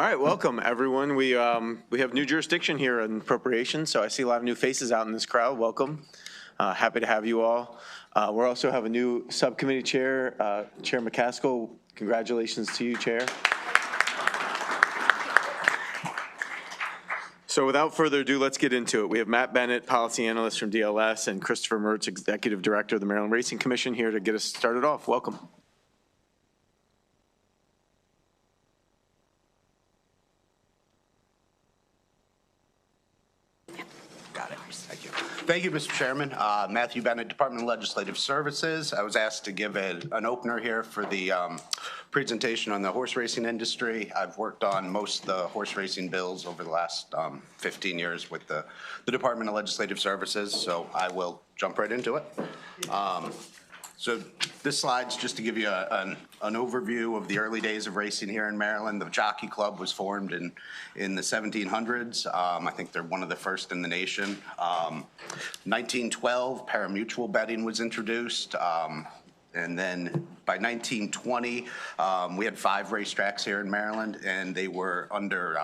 All right, welcome everyone. We have new jurisdiction here in appropriations, so I see a lot of new faces out in this crowd. Welcome. Happy to have you all. We also have a new subcommittee chair, Chair McCaskill. Congratulations to you, Chair. So without further ado, let's get into it. We have Matt Bennett, policy analyst from DLS, and Christopher Mertz, executive director of the Maryland Racing Commission, here to get us started off. Welcome. Thank you, Mr. Chairman. Matthew Bennett, Department of Legislative Services. I was asked to give an opener here for the presentation on the horse racing industry. I've worked on most of the horse racing bills over the last 15 years with the Department of Legislative Services, so I will jump right into it. So this slide's just to give you an overview of the early days of racing here in Maryland. The Jockey Club was formed in the 1700s. I think they're one of the first in the nation. 1912, pari-mutuel betting was introduced. And then by 1920, we had 5 racetracks here in Maryland, and they were under,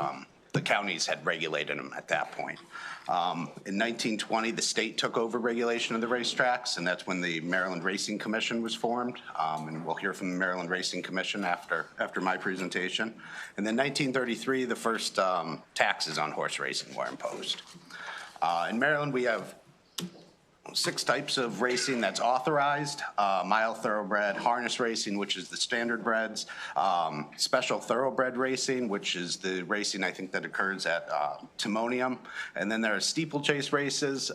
the counties had regulated them at that point. In 1920, the state took over regulation of the racetracks, and that's when the Maryland Racing Commission was formed. And we'll hear from the Maryland Racing Commission after my presentation. And then 1933, the first taxes on horse racing were imposed. In Maryland, we have 6 types of racing that's authorized: mile thoroughbred, harness racing, which is the standardbreds, special thoroughbred racing, which is the racing I think that occurs at Timonium, and then there are steeplechase races.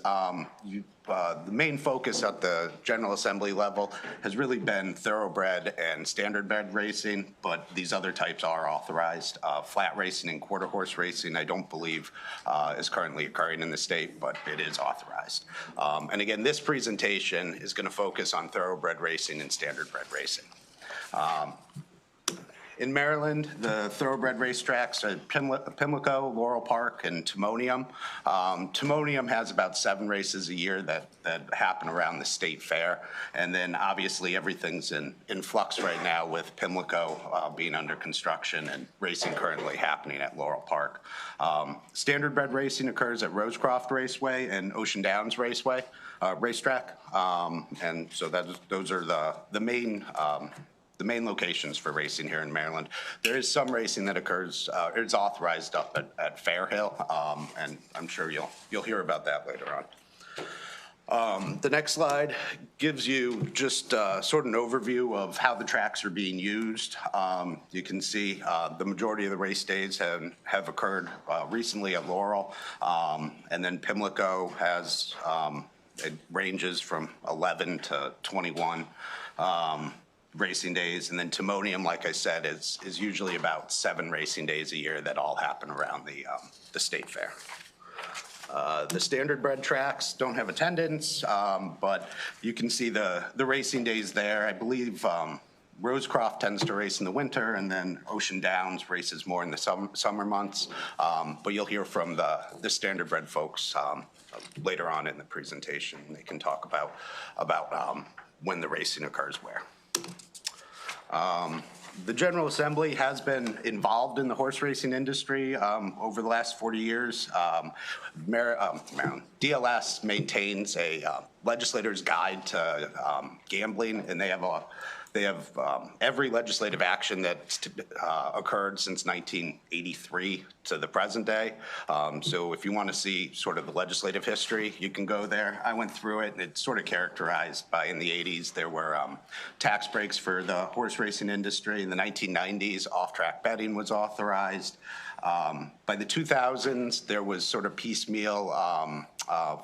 The main focus at the General Assembly level has really been thoroughbred and standardbred racing, but these other types are authorized. Flat racing and quarter horse racing I don't believe is currently occurring in the state, but it is authorized. And again, this presentation is going to focus on thoroughbred racing and standardbred racing. In Maryland, the thoroughbred racetracks are Pimlico, Laurel Park, and Timonium. Timonium has about 7 races a year that happen around the state fair. And then obviously everything's in flux right now with Pimlico being under construction and racing currently happening at Laurel Park. Standardbred racing occurs at Rosecroft Raceway and Ocean Downs Raceway, racetrack. And so those are the main locations for racing here in Maryland. There is some racing that occurs, it's authorized up at Fairhill, and I'm sure you'll hear about that later on. The next slide gives you just sort of an overview of how the tracks are being used. You can see the majority of the race days have occurred recently at Laurel, and then Pimlico has, it ranges from 11 to 21. Racing days, and then Timonium, like I said, is usually about 7 racing days a year that all happen around the state fair. The standardbred tracks don't have attendance, but you can see the racing days there. I believe Rosecroft tends to race in the winter, and then Ocean Downs races more in the summer months. But you'll hear from the standardbred folks later on in the presentation. They can talk about when the racing occurs where. The General Assembly has been involved in the horse racing industry over the last 40 years. DLS maintains a legislator's guide to gambling, and they have every legislative action that's occurred since 1983 to the present day. So if you want to see sort of the legislative history, you can go there. I went through it, and it's sort of characterized by, in the 80s, there were tax breaks for the horse racing industry. In the 1990s, off-track betting was authorized. By the 2000s, there was sort of piecemeal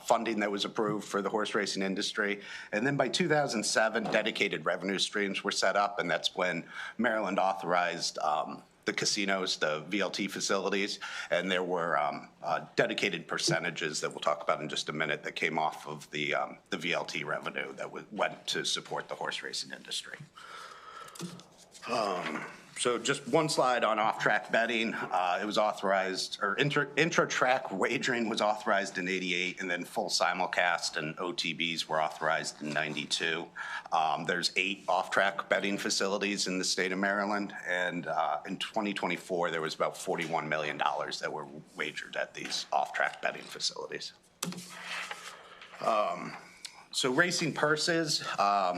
funding that was approved for the horse racing industry. And then by 2007, dedicated revenue streams were set up, and that's when Maryland authorized the casinos, the VLT facilities, and there were dedicated percentages that we'll talk about in just a minute that came off of the VLT revenue that went to support the horse racing industry. So just one slide on off-track betting. It was authorized, or intra-track wagering was authorized in '88, and then full simulcast and OTBs were authorized in '92. There's 8 off-track betting facilities in the state of Maryland, and in 2024, there was about $41 million that were wagered at these off-track betting facilities. So racing purses,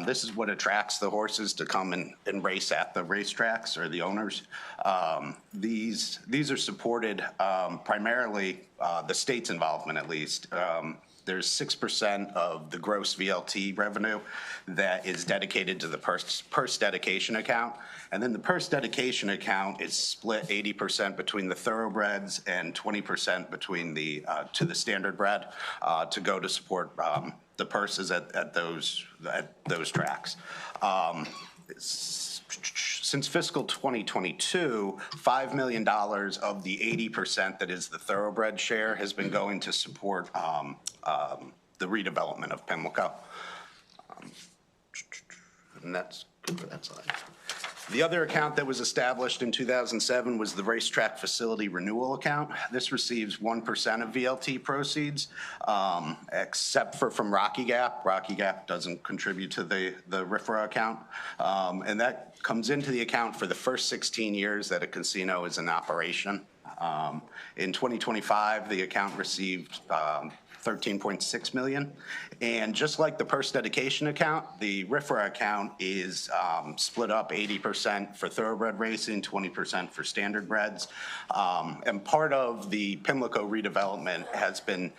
this is what attracts the horses to come and race at the racetracks, or the owners. These are supported primarily, the state's involvement at least. There's 6% of the gross VLT revenue that is dedicated to the purse dedication account. And then the purse dedication account is split 80% between the thoroughbreds and 20% between to the standardbred to go to support the purses at those tracks. Since fiscal 2022, $5 million of the 80% that is the thoroughbred share has been going to support the redevelopment of Pimlico. And that's good for that slide. The other account that was established in 2007 was the racetrack facility renewal account. This receives 1% of VLT proceeds, except for from Rocky Gap. Rocky Gap doesn't contribute to the RFRA account. And that comes into the account for the first 16 years that a casino is in operation. In 2025, the account received $13.6 million. And just like the purse dedication account, the RFRA account is split up 80% for thoroughbred racing, 20% for standardbreds. And part of the Pimlico redevelopment has been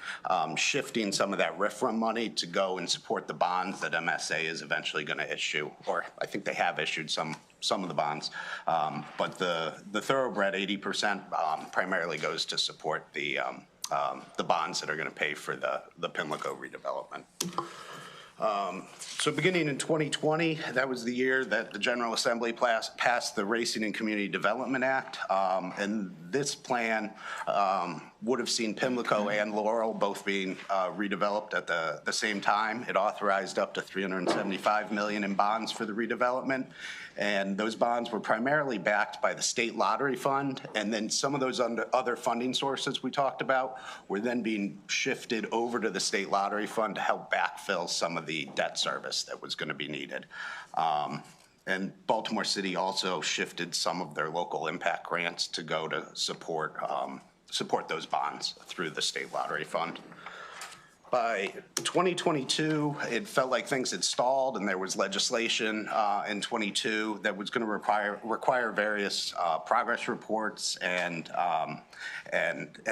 shifting some of that RFRA money to go and support the bonds that MSA is eventually going to issue, or I think they have issued some of the bonds. But the thoroughbred 80% primarily goes to support the bonds that are going to pay for the Pimlico redevelopment. So beginning in 2020, that was the year that the General Assembly passed the Racing and Community Development Act. And this plan would have seen Pimlico and Laurel both being redeveloped at the same time. It authorized up to $375 million in bonds for the redevelopment. And those bonds were primarily backed by the state lottery fund. And then some of those other funding sources we talked about were then being shifted over to the state lottery fund to help backfill some of the debt service that was going to be needed. And Baltimore City also shifted some of their local impact grants to go to support those bonds through the state lottery fund. By 2022, it felt like things had stalled, and there was legislation in 22 that was going to require various progress reports and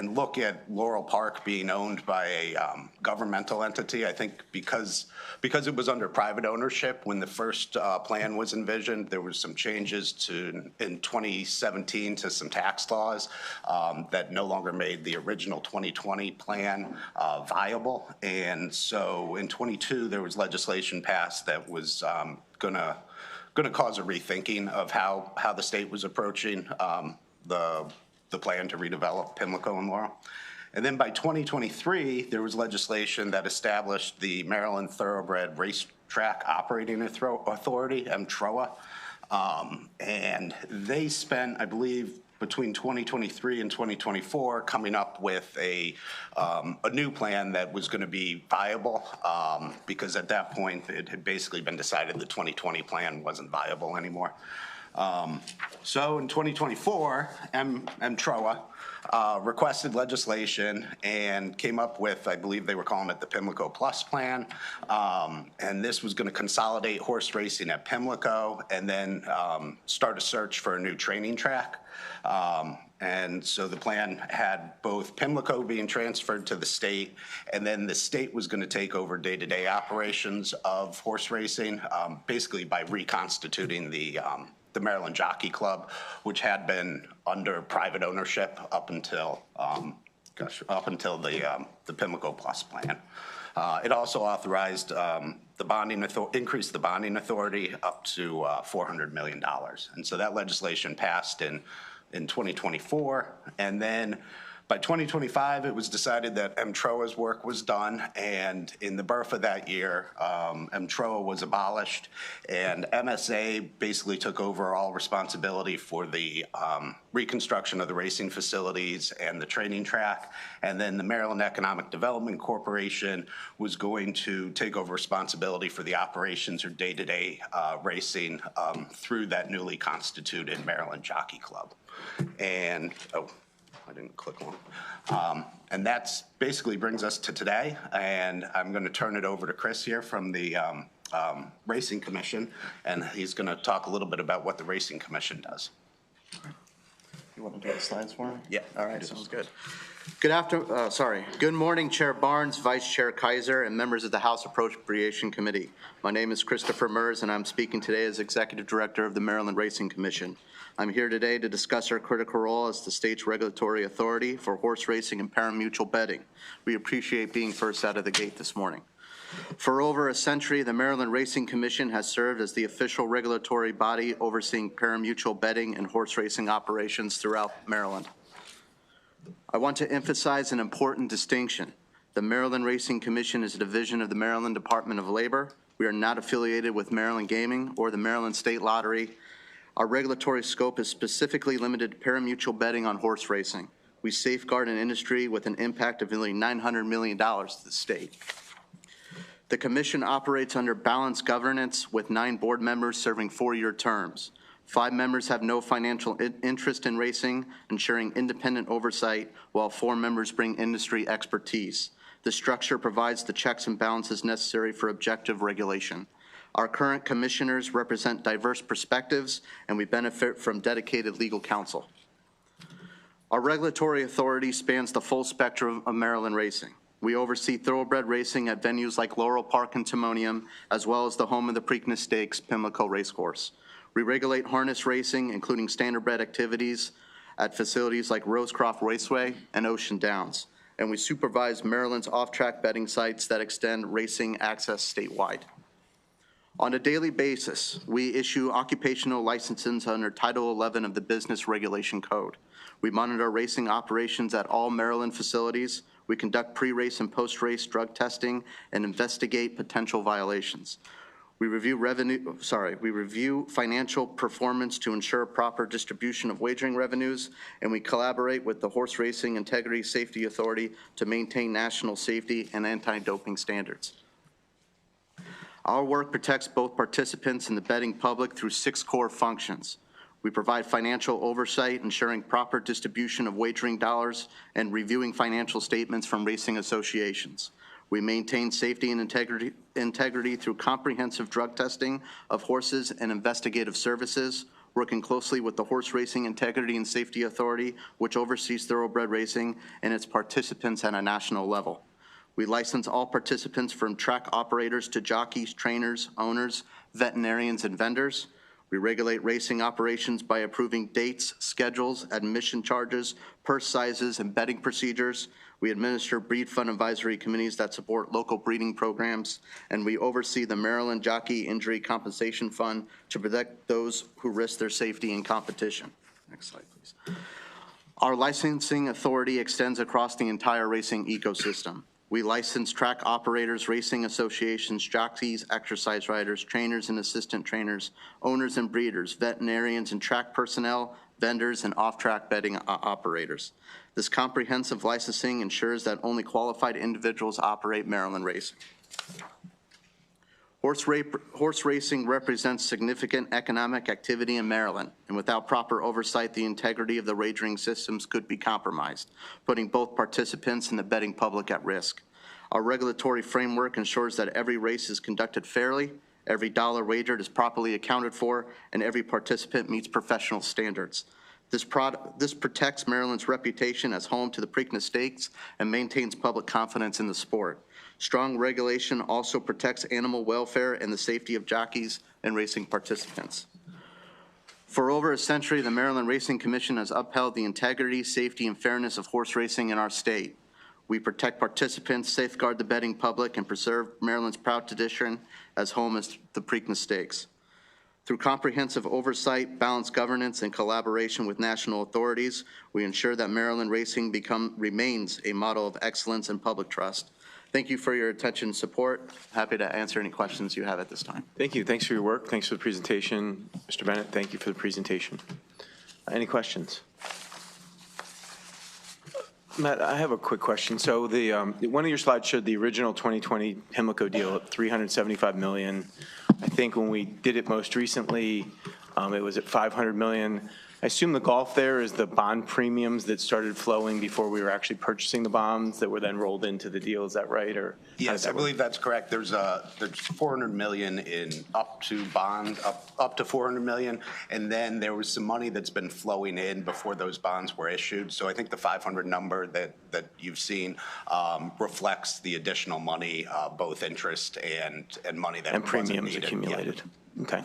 look at Laurel Park being owned by a governmental entity. I think because it was under private ownership when the first plan was envisioned, there was some changes in 2017 to some tax laws that no longer made the original 2020 plan viable. And so in 22, there was legislation passed that was gonna cause a rethinking of how the state was approaching the plan to redevelop Pimlico and Laurel. And then by 2023, there was legislation that established the Maryland Thoroughbred Racetrack Operating Authority, MTROA. And they spent, I believe, between 2023 and 2024 coming up with a new plan that was going to be viable, because at that point it had basically been decided the 2020 plan wasn't viable anymore. So in 2024, MTROA requested legislation and came up with, I believe they were calling it the Pimlico Plus plan. And this was going to consolidate horse racing at Pimlico and then start a search for a new training track. And so the plan had both Pimlico being transferred to the state, and then the state was going to take over day-to-day operations of horse racing, basically by reconstituting the Maryland Jockey Club, which had been under private ownership up until the Pimlico Plus plan. It also authorized increased the bonding authority up to $400 million. And so that legislation passed in 2024. And then By 2025, it was decided that MTROA's work was done, and in the birth of that year, MTROA was abolished, and MSA basically took over all responsibility for the reconstruction of the racing facilities and the training track, and then the Maryland Economic Development Corporation was going to take over responsibility for the operations or day-to-day racing through that newly constituted Maryland Jockey Club. And, I didn't click one. And that's basically brings us to today, and I'm going to turn it over to Chris here from the Racing Commission, and he's going to talk a little bit about what the Racing Commission does. You want to do the slides for me? Yeah. All right, sounds good. Good morning, Chair Barnes, Vice Chair Kaiser, and members of the House Appropriation Committee. My name is Christopher Mers, and I'm speaking today as Executive Director of the Maryland Racing Commission. I'm here today to discuss our critical role as the state's regulatory authority for horse racing and pari-mutuel betting. We appreciate being first out of the gate this morning. For over a century, the Maryland Racing Commission has served as the official regulatory body overseeing pari-mutuel betting and horse racing operations throughout Maryland. I want to emphasize an important distinction. The Maryland Racing Commission is a division of the Maryland Department of Labor. We are not affiliated with Maryland Gaming or the Maryland State Lottery. Our regulatory scope is specifically limited to pari-mutuel betting on horse racing. We safeguard an industry with an impact of nearly $900 million to the state. The commission operates under balanced governance with 9 board members serving 4-year terms. 5 members have no financial interest in racing, ensuring independent oversight, while 4 members bring industry expertise. The structure provides the checks and balances necessary for objective regulation. Our current commissioners represent diverse perspectives, and we benefit from dedicated legal counsel. Our regulatory authority spans the full spectrum of Maryland racing. We oversee thoroughbred racing at venues like Laurel Park and Timonium, as well as the home of the Preakness Stakes, Pimlico Racecourse. We regulate harness racing, including standardbred activities at facilities like Rosecroft Raceway and Ocean Downs. And we supervise Maryland's off-track betting sites that extend racing access statewide. On a daily basis, we issue occupational licenses under Title 11 of the Business Regulation Code. We monitor racing operations at all Maryland facilities. We conduct pre-race and post-race drug testing and investigate potential violations. We review financial performance to ensure proper distribution of wagering revenues, and we collaborate with the Horse Racing Integrity Safety Authority to maintain national safety and anti-doping standards. Our work protects both participants and the betting public through 6 core functions. We provide financial oversight, ensuring proper distribution of wagering dollars and reviewing financial statements from racing associations. We maintain safety and integrity through comprehensive drug testing of horses and investigative services, working closely with the Horse Racing Integrity and Safety Authority, which oversees thoroughbred racing and its participants at a national level. We license all participants from track operators to jockeys, trainers, owners, veterinarians, and vendors. We regulate racing operations by approving dates, schedules, admission charges, purse sizes, and betting procedures. We administer breed fund advisory committees that support local breeding programs, and we oversee the Maryland Jockey Injury Compensation Fund to protect those who risk their safety in competition. Next slide, please. Our licensing authority extends across the entire racing ecosystem. We license track operators, racing associations, jockeys, exercise riders, trainers and assistant trainers, owners and breeders, veterinarians and track personnel, vendors, and off-track betting operators. This comprehensive licensing ensures that only qualified individuals operate Maryland racing. Horse racing represents significant economic activity in Maryland, and without proper oversight, the integrity of the wagering systems could be compromised, putting both participants and the betting public at risk. Our regulatory framework ensures that every race is conducted fairly, every dollar wagered is properly accounted for, and every participant meets professional standards. This protects Maryland's reputation as home to the Preakness Stakes and maintains public confidence in the sport. Strong regulation also protects animal welfare and the safety of jockeys and racing participants. For over a century, the Maryland Racing Commission has upheld the integrity, safety, and fairness of horse racing in our state. We protect participants, safeguard the betting public, and preserve Maryland's proud tradition as home as the Preakness Stakes. Through comprehensive oversight, balanced governance, and collaboration with national authorities, we ensure that Maryland racing remains a model of excellence and public trust. Thank you for your attention and support. Happy to answer any questions you have at this time. Thank you. Thanks for your work. Thanks for the presentation. Mr. Bennett, thank you for the presentation. Any questions? Matt, I have a quick question. So the one of your slides showed the original 2020 Pimlico deal at $375 million. I think when we did it most recently, it was at $500 million. I assume the gulf there is the bond premiums that started flowing before we were actually purchasing the bonds that were then rolled into the deal. Is that right? Or yes, I believe that's correct. There's $400 million in up to 400 million, and then there was some money that's been flowing in before those bonds were issued. So I think the 500 number that you've seen reflects the additional money, both interest and money that and premiums wasn't needed. accumulated. Yeah. Okay.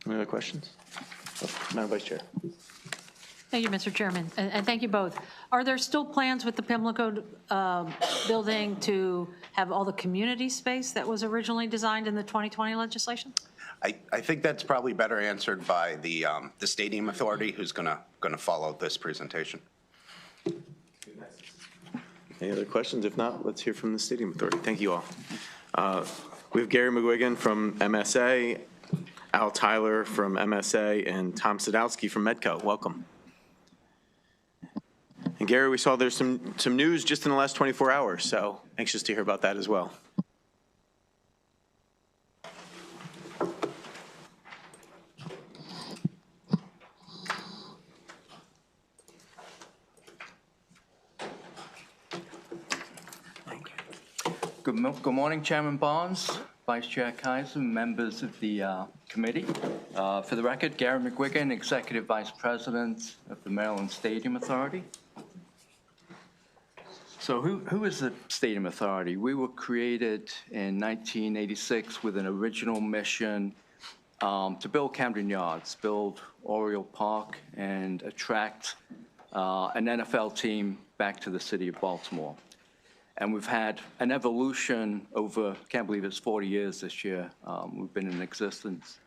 Any other questions? Madam Vice Chair. Thank you, Mr. Chairman, and thank you both. Are there still plans with the Pimlico building to have all the community space that was originally designed in the 2020 legislation? I think that's probably better answered by the Stadium Authority, who's going to follow this presentation. Any other questions? If not, let's hear from the Stadium Authority. Thank you all. We have Gary McGuigan from MSA, Al Tyler from MSA, and Tom Sadowski from Medco. Welcome. And Gary, we saw there's some news just in the last 24 hours, so anxious to hear about that as well. Good morning, Chairman Barnes, Vice Chair Kaiser, members of the committee. For the record, Gary McGuigan, Executive Vice President of the Maryland Stadium Authority. So who is the Stadium Authority? We were created in 1986 with an original mission to build Camden Yards, build Oriole Park, and attract an NFL team back to the city of Baltimore. And we've had an evolution over, can't believe it's 40 years this year, we've been in existence.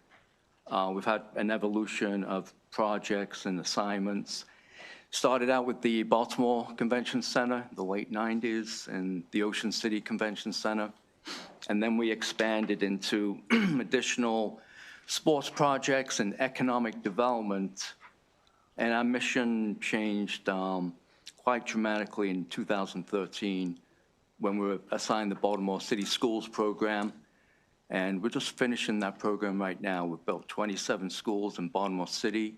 We've had an evolution of projects and assignments. Started out with the Baltimore Convention Center, the late 90s, and the Ocean City Convention Center. And then we expanded into additional sports projects and economic development. And our mission changed quite dramatically in 2013 when we were assigned the Baltimore City Schools program. And we're just finishing that program right now. We've built 27 schools in Baltimore City.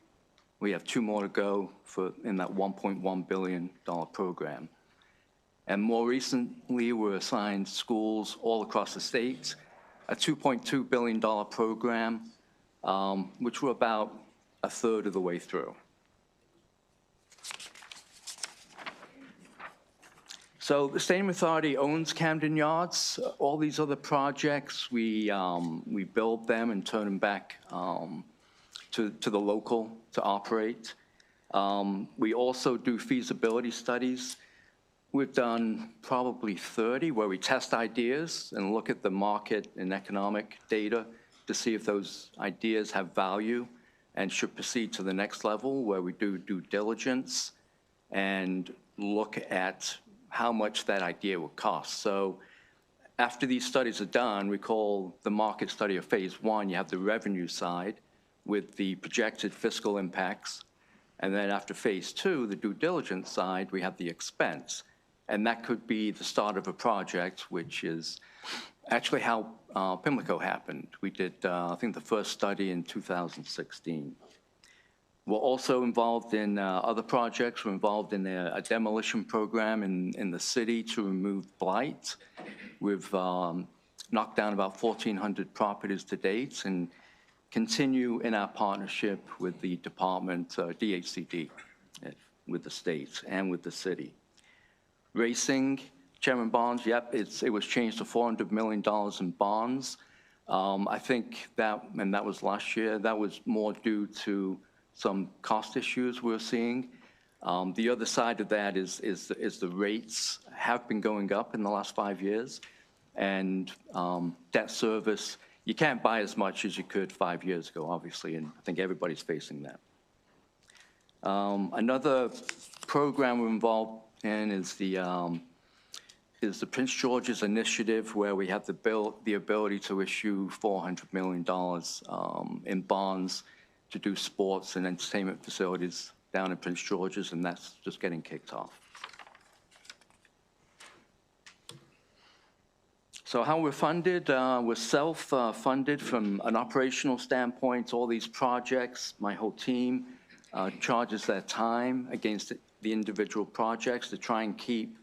We have 2 more to go in that $1.1 billion program. And more recently, we're assigned schools all across the state, a $2.2 billion program, which we're about a third of the way through. So the Stadium Authority owns Camden Yards. All these other projects, we build them and turn them back to the local to operate. We also do feasibility studies. We've done probably 30 where we test ideas and look at the market and economic data to see if those ideas have value and should proceed to the next level, where we do due diligence and look at how much that idea would cost. So after these studies are done, we call the market study of phase 1. You have the revenue side with the projected fiscal impacts. And then after phase 2, the due diligence side, we have the expense. And that could be the start of a project, which is actually how Pimlico happened. We did, I think, the first study in 2016. We're also involved in other projects. We're involved in a demolition program in the city to remove blight. We've knocked down about 1,400 properties to date and continue in our partnership with the department, DHCD, with the state and with the city. Racing, Chairman Barnes, yep, it was changed to $400 million in bonds. I think that, and that was last year, that was more due to some cost issues we're seeing. The other side of that is the rates have been going up in the last 5 years, and debt service you can't buy as much as you could 5 years ago, obviously, and I think everybody's facing that. Another program we're involved in is the Prince George's Initiative, where we have the ability to issue $400 million in bonds to do sports and entertainment facilities down in Prince George's, and that's just getting kicked off. So how we're funded, we're self-funded from an operational standpoint. All these projects, my whole team charges their time against the individual projects to try and keep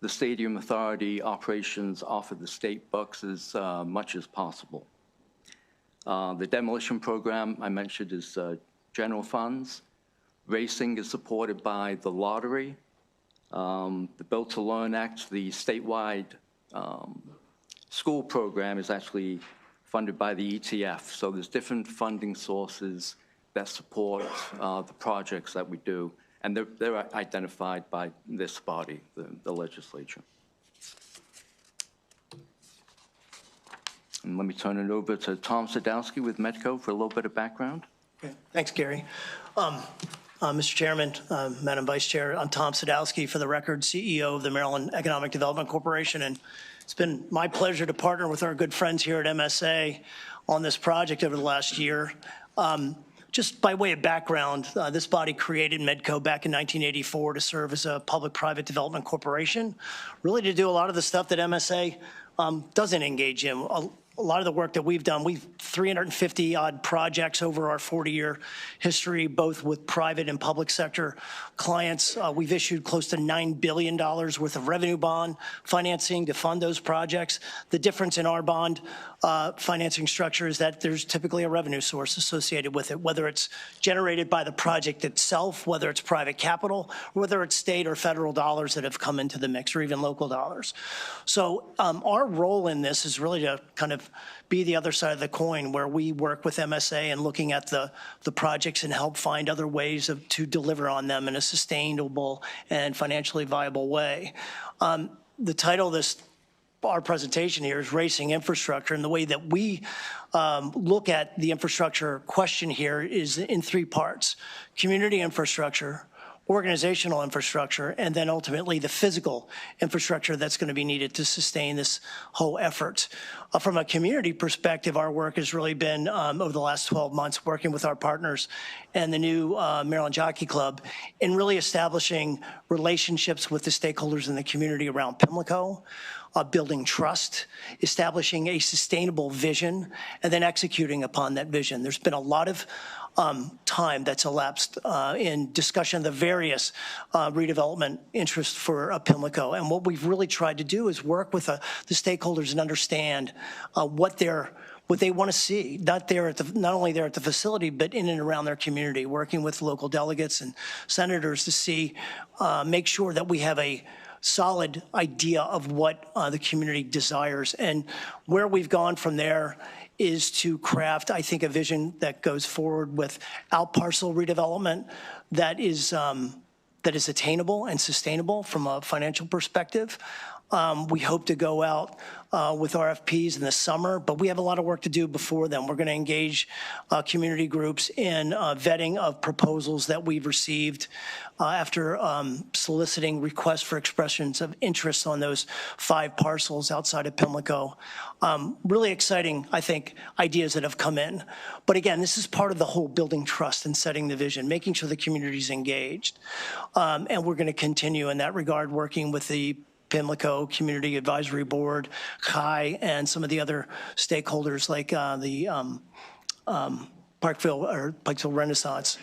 the Stadium Authority operations off of the state books as much as possible. The demolition program I mentioned is general funds. Racing is supported by the lottery. The Build to Learn Act, the statewide school program, is actually funded by the ETF. So there's different funding sources that support the projects that we do, and they're identified by this body, the legislature. And let me turn it over to Tom Sadowski with Medco for a little bit of background. Okay. Thanks, Gary. Mr. Chairman, Madam Vice Chair, I'm Tom Sadowski, for the record, CEO of the Maryland Economic Development Corporation, and it's been my pleasure to partner with our good friends here at MSA on this project over the last year. Just by way of background, this body created Medco back in 1984 to serve as a public-private development corporation, really to do a lot of the stuff that MSA doesn't engage in. A lot of the work that we've done, we've 350-odd projects over our 40-year history, both with private and public sector clients. We've issued close to $9 billion worth of revenue bond financing to fund those projects. The difference in our bond financing structure is that there's typically a revenue source associated with it, whether it's generated by the project itself, whether it's private capital, or whether it's state or federal dollars that have come into the mix, or even local dollars. So our role in this is really to kind of be the other side of the coin, where we work with MSA and looking at the projects and help find other ways to deliver on them in a sustainable and financially viable way. The title of our presentation here is Racing Infrastructure, and the way that we look at the infrastructure question here is in three parts: community infrastructure, organizational infrastructure, and then ultimately the physical infrastructure that's going to be needed to sustain this whole effort. From a community perspective, our work has really been, over the last 12 months, working with our partners and the new Maryland Jockey Club in really establishing relationships with the stakeholders in the community around Pimlico, building trust, establishing a sustainable vision, and then executing upon that vision. There's been a lot of time that's elapsed in discussion of the various redevelopment interests for Pimlico. And what we've really tried to do is work with the stakeholders and understand what they want to see, not only there at the facility, but in and around their community, working with local delegates and senators to see, make sure that we have a solid idea of what the community desires. And where we've gone from there is to craft, I think, a vision that goes forward with out-parcel redevelopment that is attainable and sustainable from a financial perspective. We hope to go out with RFPs in the summer, but we have a lot of work to do before then. We're going to engage community groups in vetting of proposals that we've received after soliciting requests for expressions of interest on those 5 parcels outside of Pimlico. Really exciting, I think, ideas that have come in. But again, this is part of the whole building trust and setting the vision, making sure the community's engaged. And we're going to continue in that regard, working with the Pimlico Community Advisory Board, CHI, and some of the other stakeholders like the Pikesville Renaissance.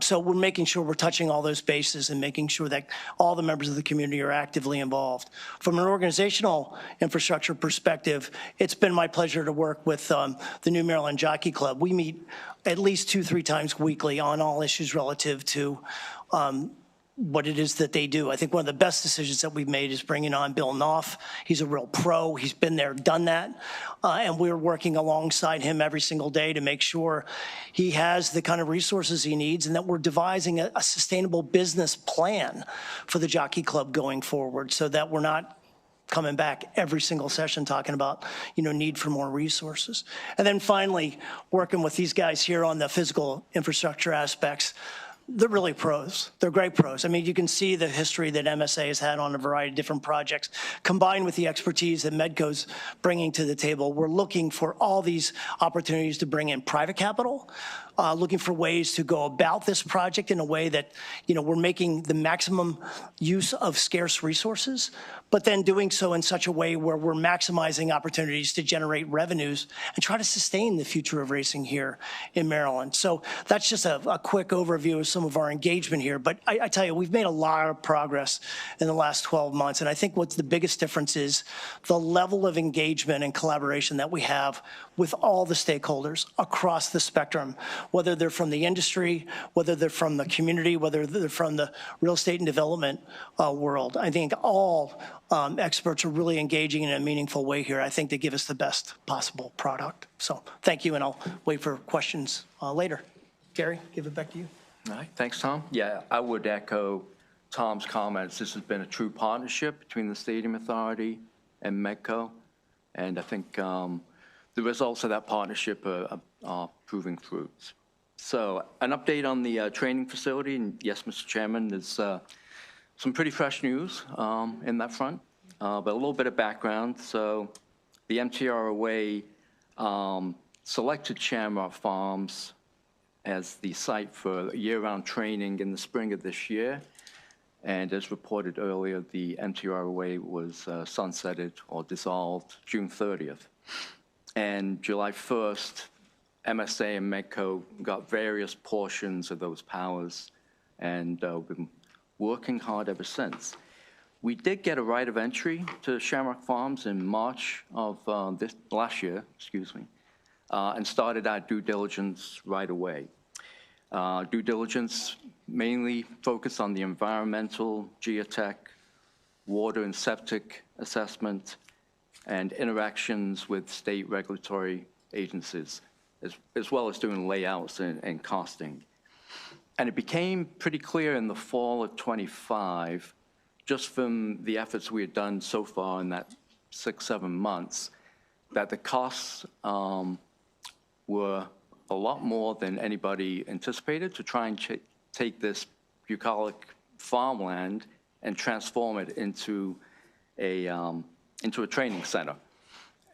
So we're making sure we're touching all those bases and making sure that all the members of the community are actively involved. From an organizational infrastructure perspective, it's been my pleasure to work with the new Maryland Jockey Club. We meet at least 2-3 times weekly on all issues relative to what it is that they do. I think one of the best decisions that we've made is bringing on Bill Knopf. He's a real pro. He's been there, done that. And we're working alongside him every single day to make sure he has the kind of resources he needs and that we're devising a sustainable business plan for the Jockey Club going forward so that we're not coming back every single session talking about, need for more resources. And then finally, working with these guys here on the physical infrastructure aspects. They're really pros. They're great pros. I mean, you can see the history that MSA has had on a variety of different projects, combined with the expertise that Medco's bringing to the table. We're looking for all these opportunities to bring in private capital, looking for ways to go about this project in a way that, we're making the maximum use of scarce resources, but then doing so in such a way where we're maximizing opportunities to generate revenues and try to sustain the future of racing here in Maryland. So that's just a quick overview of some of our engagement here. But I tell you, we've made a lot of progress in the last 12 months. And I think what's the biggest difference is the level of engagement and collaboration that we have with all the stakeholders across the spectrum, whether they're from the industry, whether they're from the community, whether they're from the real estate and development world. I think all experts are really engaging in a meaningful way here, I think, to give us the best possible product. So thank you, and I'll wait for questions later. Gary, give it back to you. All right, thanks, Tom. Yeah, I would echo Tom's comments. This has been a true partnership between the Stadium Authority and Medco, and I think the results of that partnership are proving fruits. So an update on the training facility, and yes, Mr. Chairman, there's some pretty fresh news in that front, but a little bit of background. So the MTROA selected Shamrock Farms as the site for year-round training in the spring of this year. And as reported earlier, the MTROA was sunsetted or dissolved June 30th. And July 1st, MSA and Medco got various portions of those powers, and we've been working hard ever since. We did get a right of entry to Shamrock Farms in March of last year, and started our due diligence right away. Due diligence mainly focused on the environmental, geotech, water and septic assessment, and interactions with state regulatory agencies, as well as doing layouts and costing. And it became pretty clear in the fall of '25, just from the efforts we had done so far in that 6-7 months, that the costs were a lot more than anybody anticipated to try and take this bucolic farmland and transform it into a training center.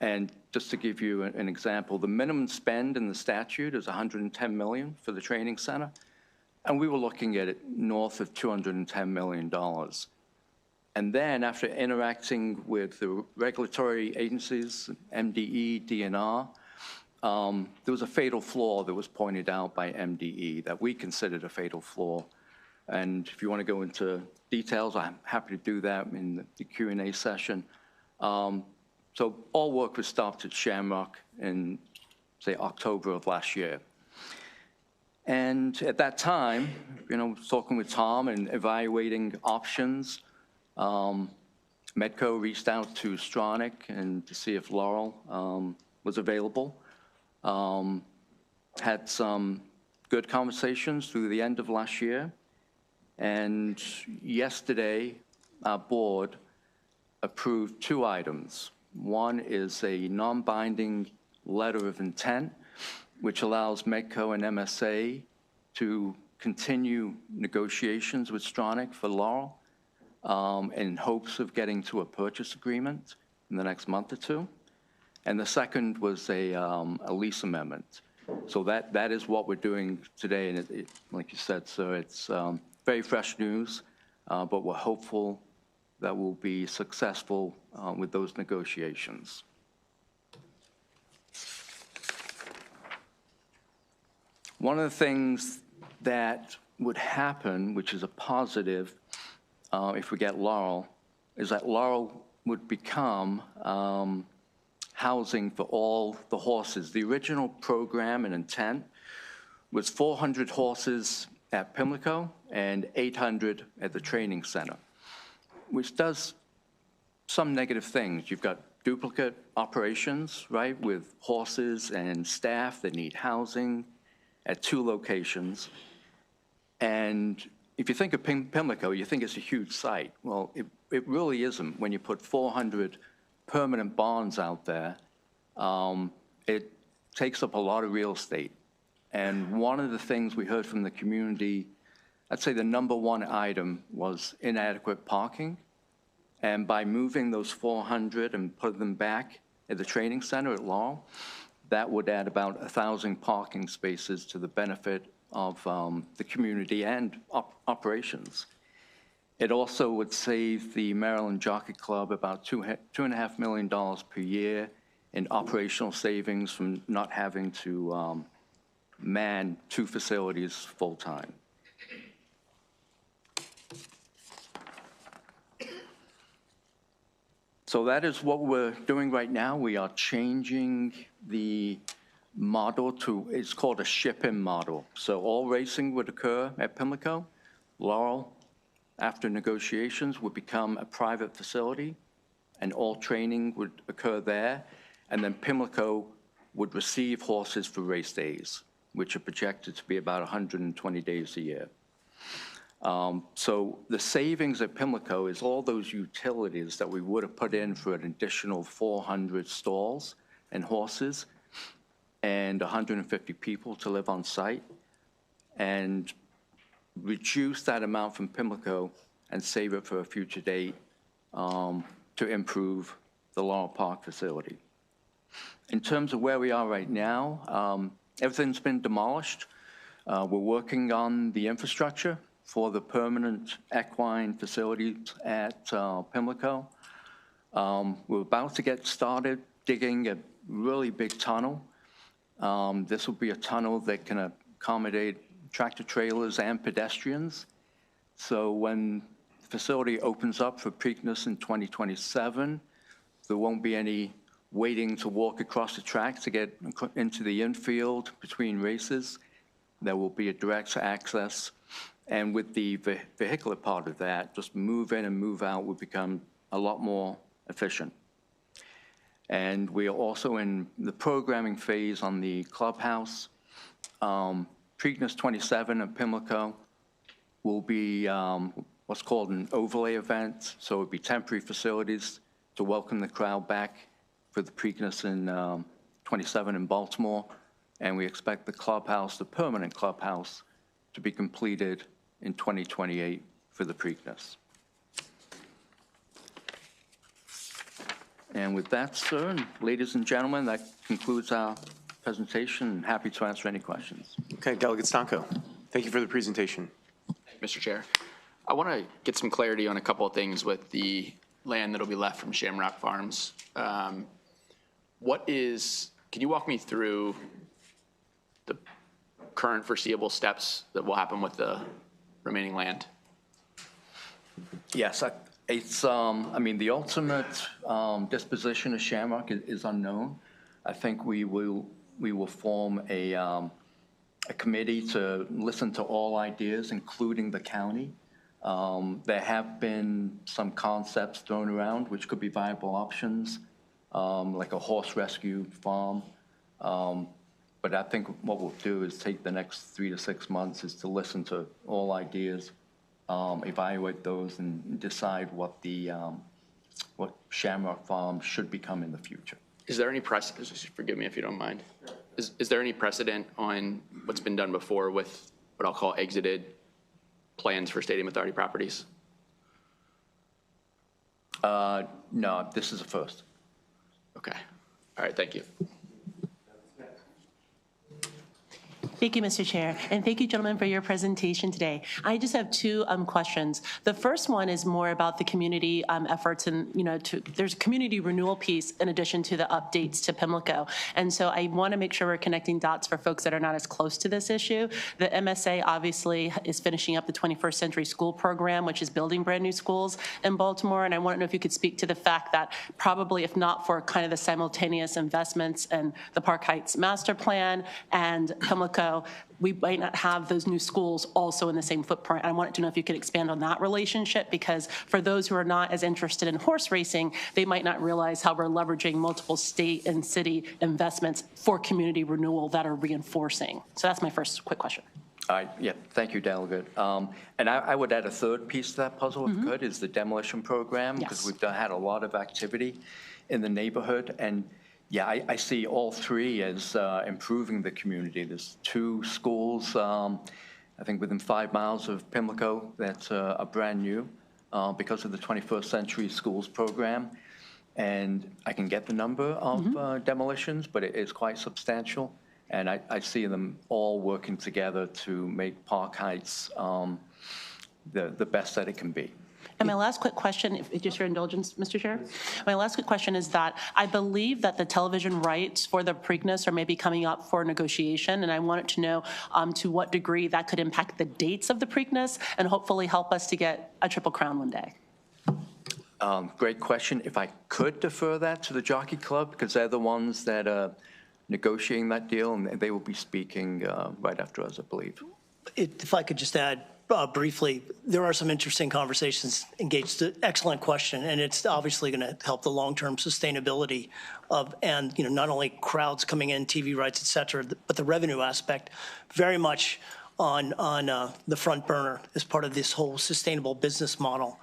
And just to give you an example, the minimum spend in the statute is $110 million for the training center, and we were looking at it north of $210 million. And then after interacting with the regulatory agencies, MDE, DNR, there was a fatal flaw that was pointed out by MDE that we considered a fatal flaw. And if you want to go into details, I'm happy to do that in the Q&A session. So all work was stopped at Shamrock in, say, October of last year. And at that time, talking with Tom and evaluating options, Medco reached out to Stronach and to see if Laurel was available. Had some good conversations through the end of last year. And yesterday, our board approved 2 items. One is a non-binding letter of intent, which allows Medco and MSA to continue negotiations with Stronach for Laurel in hopes of getting to a purchase agreement in the next month or 2. And the second was a lease amendment. So that is what we're doing today. And like you said, sir, it's very fresh news, but we're hopeful that we'll be successful with those negotiations. One of the things that would happen, which is a positive if we get Laurel, is that Laurel would become housing for all the horses. The original program and intent was 400 horses at Pimlico and 800 at the training center, which does some negative things. You've got duplicate operations, right, with horses and staff that need housing at 2 locations. And if you think of Pimlico, you think it's a huge site. Well, it really isn't. When you put 400 permanent barns out there, it takes up a lot of real estate. And one of the things we heard from the community, I'd say the number one item was inadequate parking. And by moving those 400 and putting them back at the training center at Laurel, that would add about 1,000 parking spaces to the benefit of the community and operations. It also would save the Maryland Jockey Club about $2.5 million per year in operational savings from not having to man 2 facilities full-time. So that is what we're doing right now. We are changing the model to, it's called a ship-in model. So all racing would occur at Pimlico. Laurel, after negotiations, would become a private facility, and all training would occur there. And then Pimlico would receive horses for race days, which are projected to be about 120 days a year. So the savings at Pimlico is all those utilities that we would have put in for an additional 400 stalls and horses and 150 people to live on site, and reduce that amount from Pimlico and save it for a future date to improve the Laurel Park facility. In terms of where we are right now, everything's been demolished. We're working on the infrastructure for the permanent equine facilities at Pimlico. We're about to get started digging a really big tunnel. This will be a tunnel that can accommodate tractor trailers and pedestrians. So when the facility opens up for Preakness in 2027, there won't be any waiting to walk across the track to get into the infield between races. There will be a direct access. And with the vehicular part of that, just move in and move out will become a lot more efficient. And we are also in the programming phase on the clubhouse. Preakness 27 at Pimlico will be what's called an overlay event. So it would be temporary facilities to welcome the crowd back for the Preakness in 27 in Baltimore. And we expect the clubhouse, the permanent clubhouse, to be completed in 2028 for the Preakness. And with that, sir, and ladies and gentlemen, that concludes our presentation. Happy to answer any questions. Okay, Delegate Stanko, thank you for the presentation. Mr. Chair, I want to get some clarity on a couple of things with the land that'll be left from Shamrock Farms. Can you walk me through the current foreseeable steps that will happen with the remaining land? Yes, it's, I mean, the ultimate disposition of Shamrock is unknown. I think we will form a committee to listen to all ideas, including the county. There have been some concepts thrown around which could be viable options, like a horse rescue farm. But I think what we'll do is take the next 3 to 6 months is to listen to all ideas, evaluate those, and decide what what Shamrock Farm should become in the future. Is there any precedent, forgive me if you don't mind, is there any precedent on what's been done before with what I'll call exited plans for Stadium Authority properties? No, this is a first. Okay. All right, thank you. Thank you, Mr. Chair, and thank you, gentlemen, for your presentation today. I just have 2 questions. The first one is more about the community efforts, and there's a community renewal piece in addition to the updates to Pimlico. And so I want to make sure we're connecting dots for folks that are not as close to this issue. The MSA obviously is finishing up the 21st Century School Program, which is building brand new schools in Baltimore. And I want to know if you could speak to the fact that probably, if not for kind of the simultaneous investments in the Park Heights Master Plan and Pimlico, we might not have those new schools also in the same footprint. I wanted to know if you could expand on that relationship, because for those who are not as interested in horse racing, they might not realize how we're leveraging multiple state and city investments for community renewal that are reinforcing. So that's my first quick question. Yeah, thank you, Delegate. And I would add a third piece to that puzzle, if I could, is the demolition program, because Yes. we've had a lot of activity in the neighborhood. And yeah, I see all three as improving the community. There's 2 schools, I think within 5 miles of Pimlico, that are brand new because of the 21st Century Schools program. And I can get the number of demolitions, but it is quite substantial. And I see them all working together to make Park Heights the best that it can be. And my last quick question, if just your indulgence, Mr. Chair. My last quick question is that I believe that the television rights for the Preakness are maybe coming up for negotiation, and I wanted to know to what degree that could impact the dates of the Preakness and hopefully help us to get a Triple Crown one day. Great question. If I could defer that to the Jockey Club, because they're the ones that are negotiating that deal, and they will be speaking right after us, I believe. If I could just add briefly, there are some interesting conversations engaged. Excellent question, and it's obviously going to help the long-term sustainability of, and not only crowds coming in, TV rights, et cetera, but the revenue aspect very much on the front burner as part of this whole sustainable business model.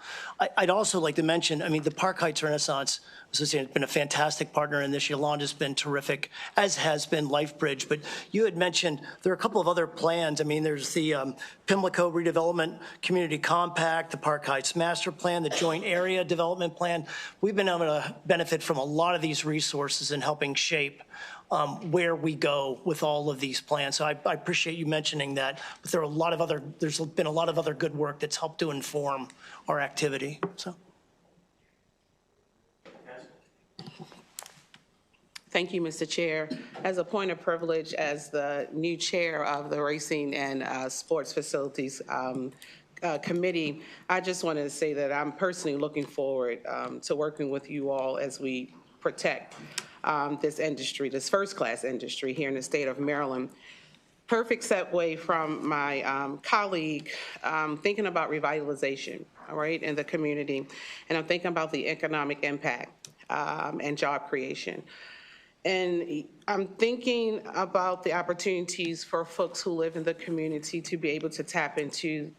I'd also like to mention, the Park Heights Renaissance Association has been a fantastic partner in this. Yolanda's been terrific, as has been LifeBridge. But you had mentioned there are a couple of other plans. There's the Pimlico Redevelopment Community Compact, the Park Heights Master Plan, the Joint Area Development Plan. We've been able to benefit from a lot of these resources in helping shape where we go with all of these plans. So I appreciate you mentioning that. But there's been a lot of other good work that's helped to inform our activity. So. Thank you, Mr. Chair. As a point of privilege, as the new chair of the Racing and Sports Facilities Committee, I just want to say that I'm personally looking forward to working with you all as we protect this industry, this first-class industry here in the state of Maryland. Perfect segue from my colleague thinking about revitalization, all right, in the community. And I'm thinking about the economic impact and job creation. And I'm thinking about the opportunities for folks who live in the community to be able to tap into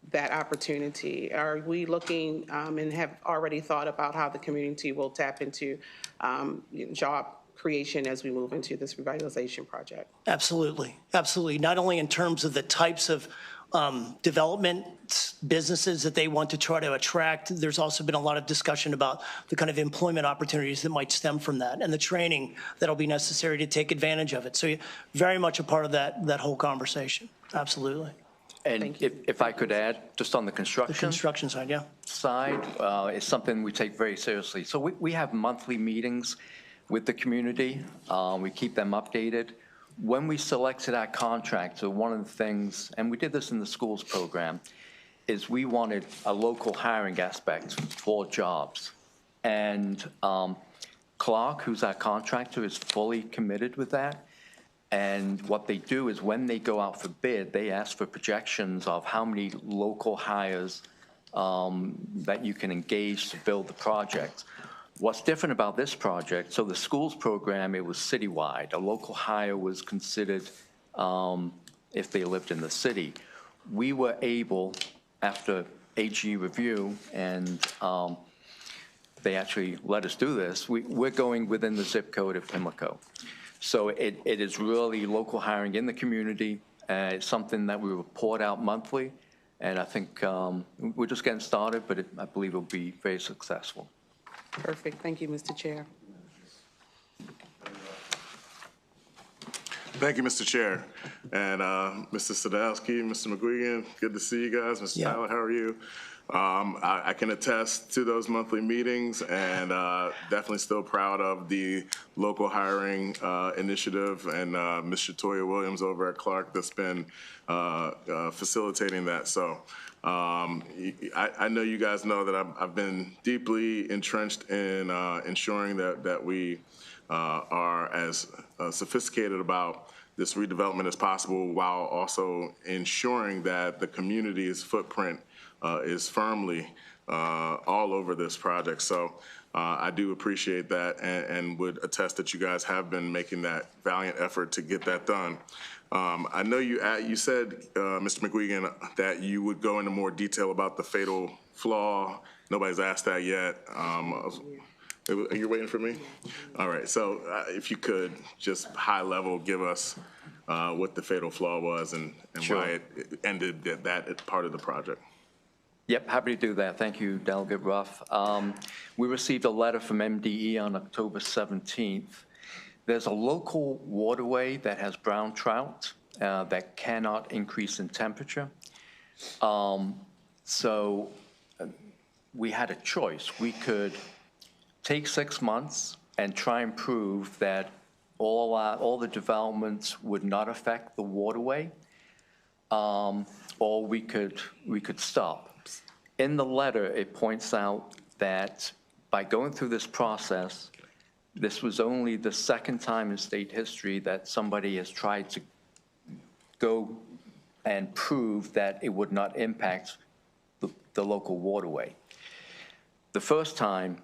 that opportunity. Are we looking and have already thought about how the community will tap into job creation as we move into this revitalization project? Absolutely, absolutely. Not only in terms of the types of development businesses that they want to try to attract, there's also been a lot of discussion about the kind of employment opportunities that might stem from that and the training that'll be necessary to take advantage of it. So very much a part of that whole conversation. Absolutely. And if I could add, just on the construction side, yeah. Side, is something we take very seriously. So we have monthly meetings with the community. We keep them updated. When we selected our contractor, one of the things, and we did this in the schools program, is we wanted a local hiring aspect for jobs. And Clark, who's our contractor, is fully committed with that. And what they do is when they go out for bid, they ask for projections of how many local hires that you can engage to build the project. What's different about this project, so the schools program, it was citywide. A local hire was considered if they lived in the city. We were able, after AG review, and they actually let us do this, we're going within the zip code of Pimlico. So it is really local hiring in the community. It's something that we report out monthly, and I think we're just getting started, but I believe it'll be very successful. Perfect. Thank you, Mr. Chair. Thank you, Mr. Chair. And Mr. Sadowski, Mr. McGuigan, good to see you guys. Mr. Tyler, how are you? I can attest to those monthly meetings, and definitely still proud of the local hiring initiative and Ms. Shatoya Williams over at Clark that's been facilitating that. So I know you guys know that I've been deeply entrenched in ensuring that we are as sophisticated about this redevelopment as possible, while also ensuring that the community's footprint is firmly all over this project. So I do appreciate that and would attest that you guys have been making that valiant effort to get that done. I know you said, Mr. McGuigan, that you would go into more detail about the fatal flaw. Nobody's asked that yet. Are you waiting for me? All right, so if you could just high level give us what the fatal flaw was and Sure. why it ended that part of the project. Yep, happy to do that. Thank you, Delegate Ruff. We received a letter from MDE on October 17th. There's a local waterway that has brown trout that cannot increase in temperature. So we had a choice. We could take 6 months and try and prove that all the developments would not affect the waterway, or we could stop. In the letter, it points out that by going through this process, this was only the second time in state history that somebody has tried to go and prove that it would not impact the local waterway. The first time,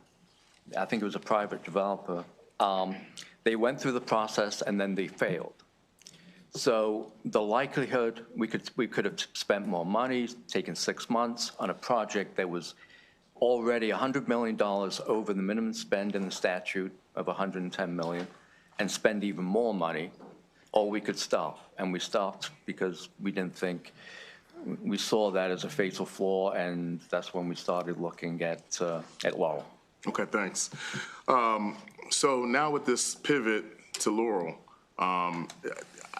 I think it was a private developer, they went through the process and then they failed. So the likelihood we could have spent more money, taken 6 months on a project that was already $100 million over the minimum spend in the statute of $110 million, and spend even more money, or we could stop. And we stopped because we didn't think, we saw that as a fatal flaw, and that's when we started looking at Laurel. Okay, thanks. So now with this pivot to Laurel,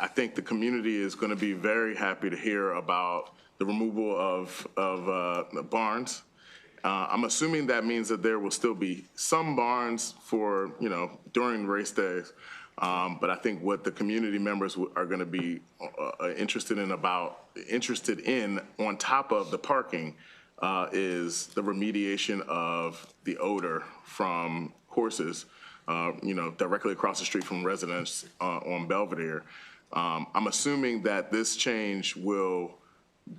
I think the community is going to be very happy to hear about the removal of barns. I'm assuming that means that there will still be some barns for, during race days. But I think what the community members are going to be interested in on top of the parking is the remediation of the odor from horses, directly across the street from residents on Belvedere. I'm assuming that this change will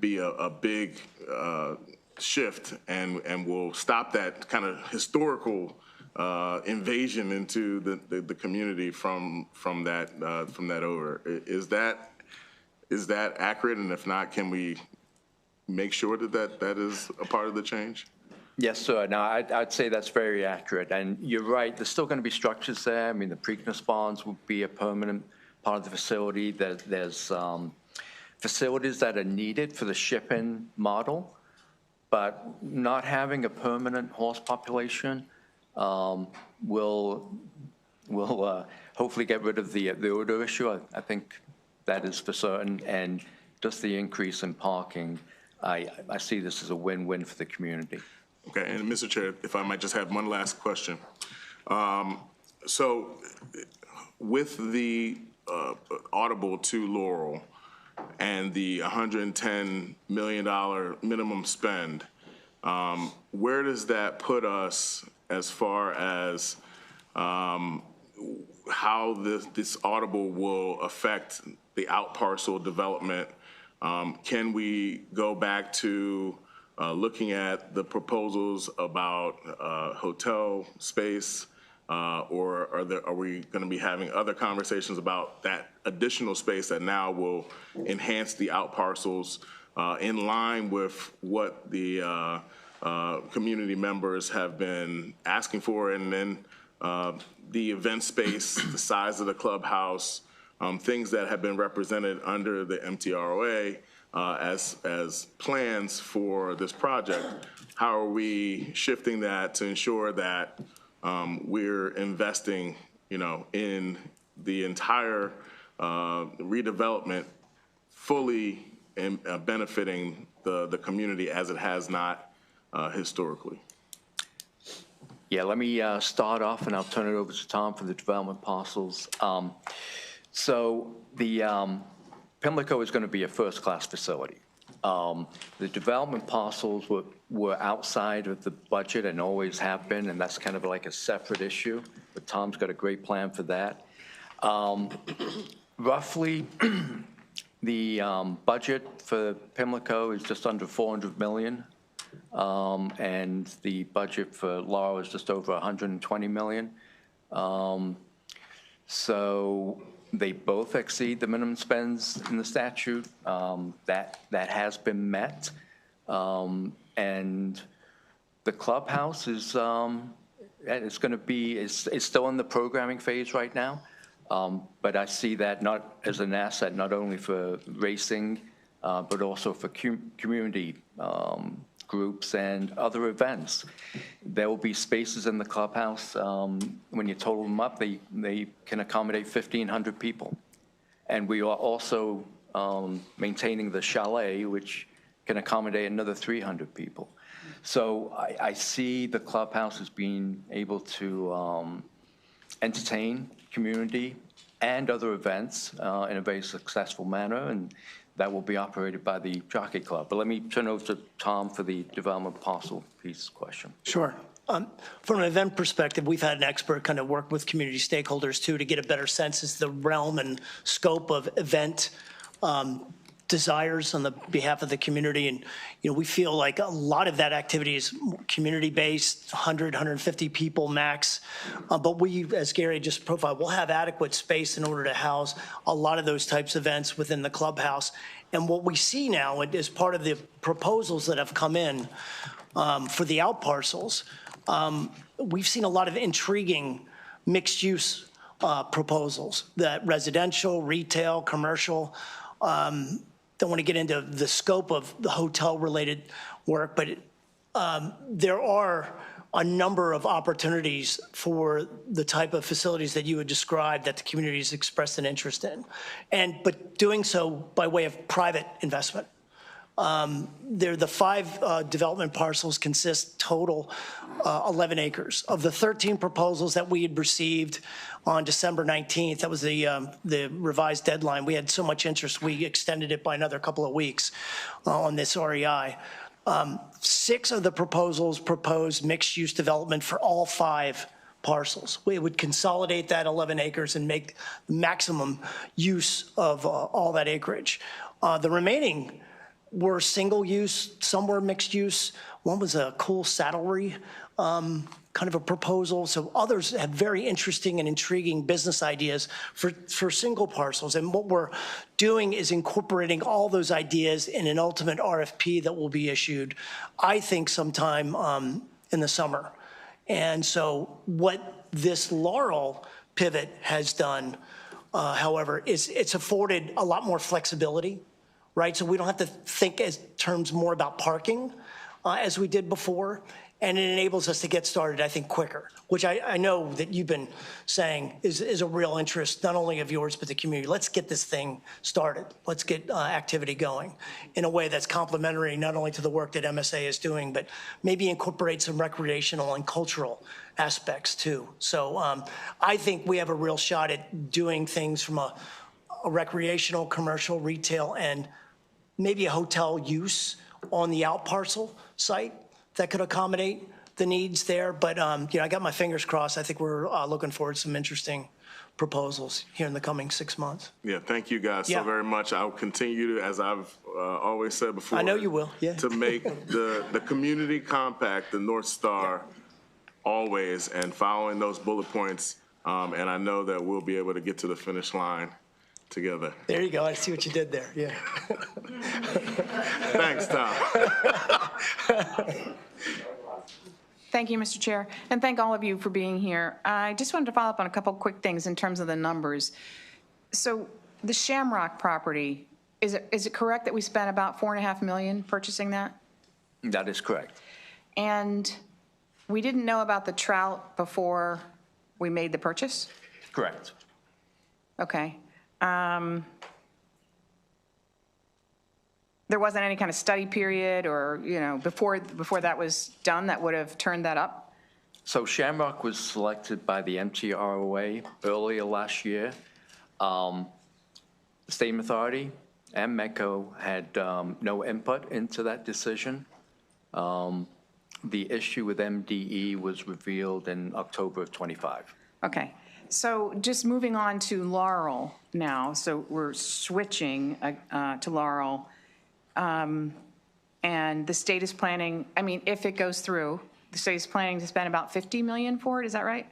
be a big shift and will stop that kind of historical invasion into the community from that odor. Is that accurate? And if not, can we make sure that is a part of the change? Yes, sir. No, I'd say that's very accurate. And you're right, there's still going to be structures there. I mean, the Preakness barns will be a permanent part of the facility. There's facilities that are needed for the shipping model, but not having a permanent horse population will hopefully get rid of the odor issue. I think that is for certain. And just the increase in parking, I see this as a win-win for the community. Okay, and Mr. Chair, if I might just have one last question. So with the audible to Laurel and the $110 million minimum spend, where does that put us as far as how this audible will affect the out parcel development? Can we go back to looking at the proposals about hotel space, or are we going to be having other conversations about that additional space that now will enhance the out parcels in line with what the community members have been asking for, and then the event space, the size of the clubhouse, things that have been represented under the MTROA as plans for this project. How are we shifting that to ensure that we're investing, in the entire redevelopment fully and benefiting the community as it has not historically? Yeah, let me start off, and I'll turn it over to Tom for the development parcels. So the Pimlico is going to be a first-class facility. The development parcels were outside of the budget and always have been, and that's kind of like a separate issue, but Tom's got a great plan for that. Roughly, the budget for Pimlico is just under $400 million. and the budget for Laurel is just over $120 million. So they both exceed the minimum spends in the statute. That has been met. And the clubhouse is it's going to be, it's still in the programming phase right now. But I see that not as an asset, not only for racing, but also for community groups and other events. There will be spaces in the clubhouse. When you total them up, they can accommodate 1,500 people. And we are also maintaining the chalet, which can accommodate another 300 people. So I see the clubhouse as being able to entertain community and other events in a very successful manner, and that will be operated by the Jockey Club. But let me turn over to Tom for the development parcel piece question. Sure. From an event perspective, we've had an expert kind of work with community stakeholders too to get a better sense as to the realm and scope of event desires on the behalf of the community. And, we feel like a lot of that activity is community-based, 100, 150 people max. But we, as Gary just profiled, will have adequate space in order to house a lot of those types of events within the clubhouse. And what we see now as part of the proposals that have come in for the out parcels, we've seen a lot of intriguing mixed-use proposals, that residential, retail, commercial. Don't want to get into the scope of the hotel-related work, but there are a number of opportunities for the type of facilities that you would describe that the community has expressed an interest in, but doing so by way of private investment. The 5 development parcels consist total 11 acres. Of the 13 proposals that we had received on December 19th, that was the revised deadline, we had so much interest, we extended it by another couple of weeks on this REI. 6 of the proposals propose mixed-use development for all 5 parcels. We would consolidate that 11 acres and make maximum use of all that acreage. The remaining were single use, some were mixed use. One was a cool saddlery kind of a proposal. So others have very interesting and intriguing business ideas for single parcels. And what we're doing is incorporating all those ideas in an ultimate RFP that will be issued, I think, sometime in the summer. And so what this Laurel pivot has done, however, is it's afforded a lot more flexibility, right? So we don't have to think as terms more about parking as we did before. And it enables us to get started, I think, quicker, which I know that you've been saying is a real interest, not only of yours, but the community. Let's get this thing started. Let's get activity going in a way that's complementary not only to the work that MSA is doing, but maybe incorporate some recreational and cultural aspects too. So I think we have a real shot at doing things from a recreational, commercial, retail, and maybe a hotel use on the out parcel site that could accommodate the needs there. But I got my fingers crossed. I think we're looking forward to some interesting proposals here in the coming 6 months. Yeah, thank you guys so very much. I'll continue to, as I've always said before. I know you will, yeah. To make the community compact, the North Star, always, and following those bullet points. And I know that we'll be able to get to the finish line together. There you go. I see what you did there. Yeah. Thanks, Tom. Thank you, Mr. Chair, and thank all of you for being here. I just wanted to follow up on a couple quick things in terms of the numbers. So the Shamrock property, is it correct that we spent about $4.5 million purchasing that? That is correct. And we didn't know about the trout before we made the purchase? Correct. Okay. There wasn't any kind of study period or, before that was done that would have turned that up? So Shamrock was selected by the MTROA earlier last year. The State Authority and MECO had no input into that decision. The issue with MDE was revealed in October of '25. Okay. So just moving on to Laurel now. So we're switching to Laurel. and the state is planning, I mean, if it goes through, the state is planning to spend about 50 million for it, is that right?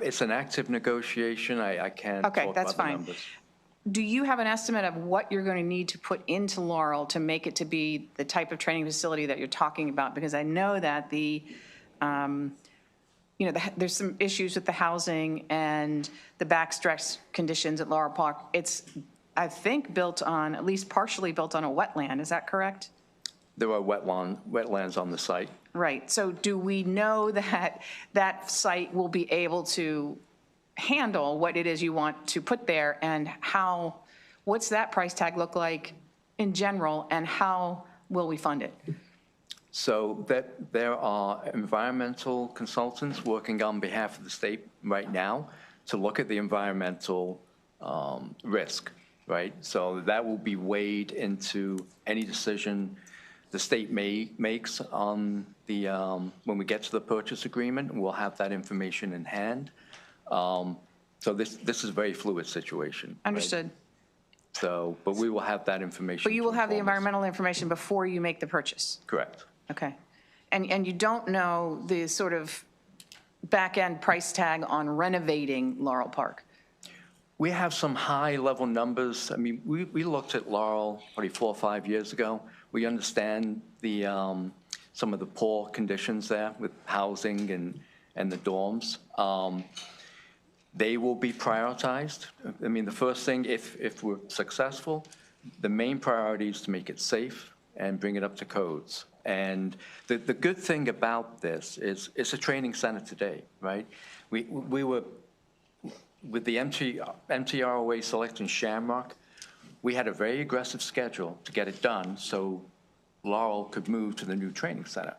It's an active negotiation. I can't talk Okay, that's about the fine. numbers. Do you have an estimate of what you're going to need to put into Laurel to make it to be the type of training facility that you're talking about? Because I know that there's some issues with the housing and the backstretch conditions at Laurel Park. It's, I think, built on, at least partially built on a wetland. Is that correct? There are wetlands on the site. Right. So do we know that that site will be able to handle what it is you want to put there, and what's that price tag look like in general, and how will we fund it? So that there are environmental consultants working on behalf of the state right now to look at the environmental risk, right? So that will be weighed into any decision the state makes on the, when we get to the purchase agreement. We'll have that information in hand. So this is a very fluid situation. Right? Understood. So, but we will have that information. But you will to have the inform us. environmental information before you make the purchase? Correct. Okay. And you don't know the sort of back-end price tag on renovating Laurel Park? We have some high-level numbers. I mean, we looked at Laurel probably 4 or 5 years ago. We understand the some of the poor conditions there with housing and the dorms. They will be prioritized. I mean, the first thing, if we're successful, the main priority is to make it safe and bring it up to codes. And the good thing about this is it's a training center today, right? We were, with the MTROA selecting Shamrock, we had a very aggressive schedule to get it done so Laurel could move to the new training center.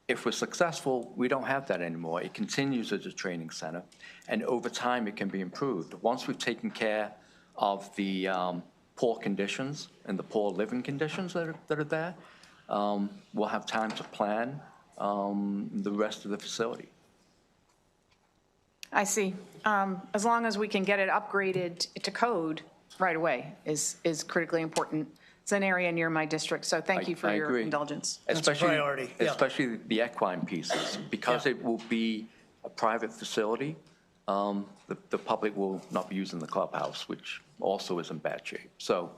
If we're successful, we don't have that anymore. It continues as a training center, and over time it can be improved. Once we've taken care of the poor conditions and the poor living conditions that are there, we'll have time to plan the rest of the facility. I see. As long as we can get it upgraded to code right away is critically important. It's an area near my district, so thank you for I your agree. indulgence. That's a priority, yeah. Especially the equine pieces. Because Yeah. it will be a private facility, the public will not be using the clubhouse, which also is in bad shape. So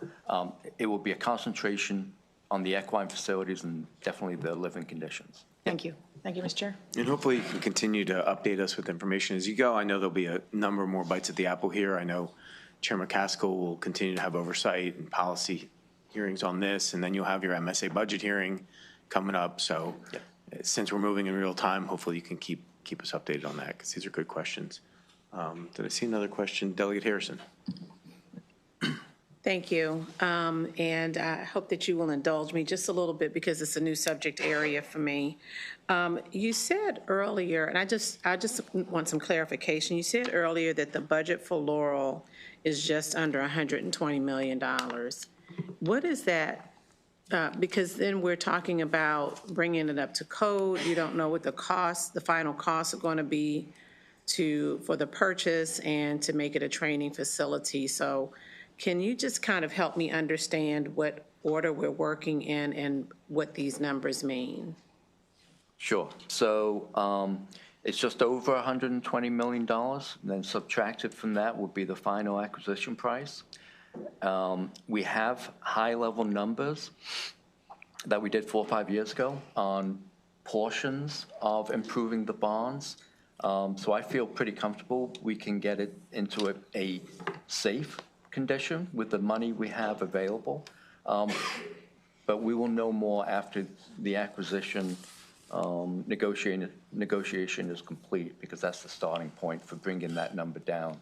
it will be a concentration on the equine facilities and definitely the living conditions. Thank you. Thank you, Mr. Chair. And hopefully you can continue to update us with information as you go. I know there'll be a number more bites at the apple here. I know Chair McCaskill will continue to have oversight and policy hearings on this, and then you'll have your MSA budget hearing coming up. So since we're moving in real time, hopefully you can keep us updated on that, because these are good questions. Did I see another question? Delegate Harrison. Thank you. And I hope that you will indulge me just a little bit because it's a new subject area for me. You said earlier, and I just want some clarification. You said earlier that the budget for Laurel is just under $120 million. What is that? Because then we're talking about bringing it up to code. You don't know what the final costs are going to be for the purchase and to make it a training facility. So can you just kind of help me understand what order we're working in and what these numbers mean? Sure. So it's just over $120 million. And then subtracted from that will be the final acquisition price. We have high-level numbers that we did 4 or 5 years ago on portions of improving the bonds. So I feel pretty comfortable we can get it into a safe condition with the money we have available. But we will know more after the acquisition negotiation is complete, because that's the starting point for bringing that number down,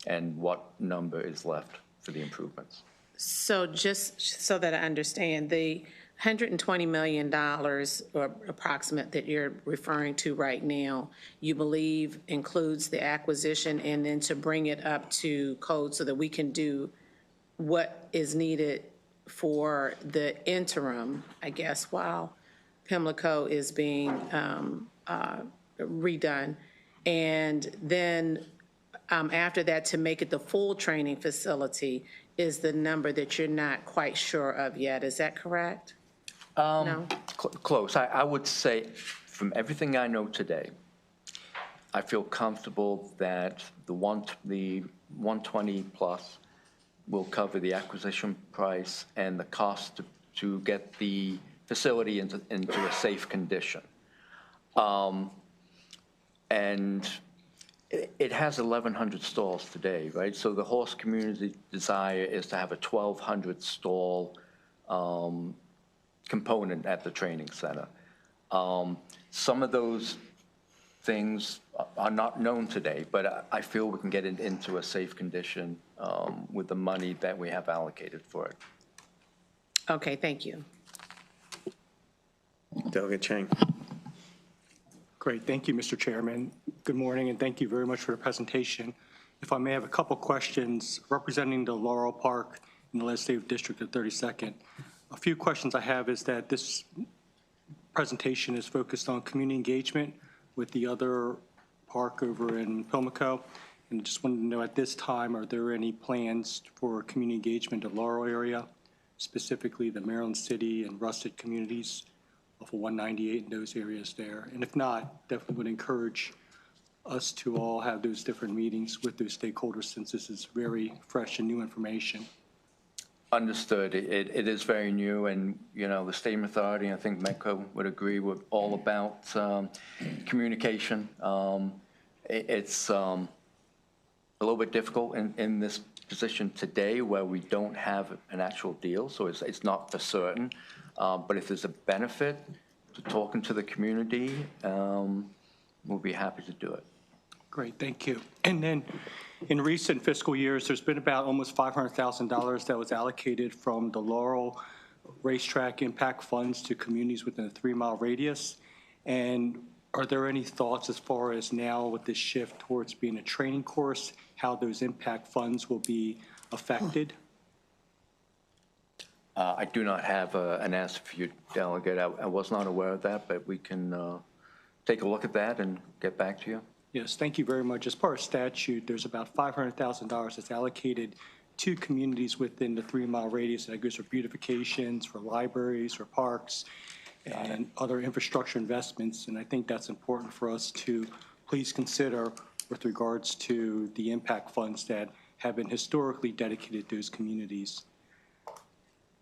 and what number is left for the improvements. So just so that I understand, the $120 million or approximate that you're referring to right now, you believe includes the acquisition and then to bring it up to code so that we can do what is needed for the interim, I guess, while Pimlico is being redone. And then after that, to make it the full training facility, is the number that you're not quite sure of yet. Is that correct? No? Close. I would say, from everything I know today, I feel comfortable that the 120 plus will cover the acquisition price and the cost to get the facility into a safe condition. And it has 1,100 stalls today, right? So the horse community desire is to have a 1,200 stall component at the training center. Some of those things are not known today, but I feel we can get it into a safe condition with the money that we have allocated for it. Okay, thank you. Delegate Chang. Great. Thank you, Mr. Chairman. Good morning, and thank you very much for the presentation. If I may have a couple questions representing the Laurel Park in the legislative district of 32nd. A few questions I have is that this presentation is focused on community engagement with the other park over in Pimlico. And just wanted to know at this time, are there any plans for community engagement in the Laurel area, specifically the Maryland City and Rusted communities of 198 in those areas there? And if not, definitely would encourage us to all have those different meetings with those stakeholders, since this is very fresh and new information. Understood. It is very new, and, you know, the State Authority, I think MECO would agree, with all about communication. It's a little bit difficult in this position today where we don't have an actual deal, so it's not for certain. But if there's a benefit to talking to the community, we'll be happy to do it. Great, thank you. And then in recent fiscal years, there's been about almost $500,000 that was allocated from the Laurel Racetrack Impact Funds to communities within a 3-mile radius. And are there any thoughts as far as now with this shift towards being a training course, how those impact funds will be affected? I do not have an answer for you, Delegate. I was not aware of that, but we can take a look at that and get back to you. Yes, thank you very much. As part of statute, there's about $500,000 that's allocated to communities within the 3-mile radius that goes for beautifications, for libraries, for parks, and other infrastructure investments. And I think that's important for us to please consider with regards to the impact funds that have been historically dedicated to those communities.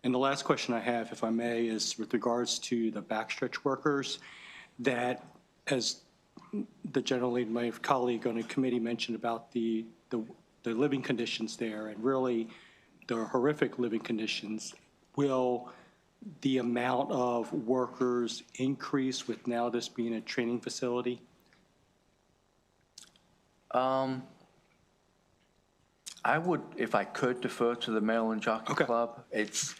And the last question I have, if I may, is with regards to the backstretch workers that, as the gentleman, my colleague on the committee, mentioned about the living conditions there, and really the horrific living conditions. Will the amount of workers increase with now this being a training facility? I would, if I could, defer to the Maryland Jockey Club. It's,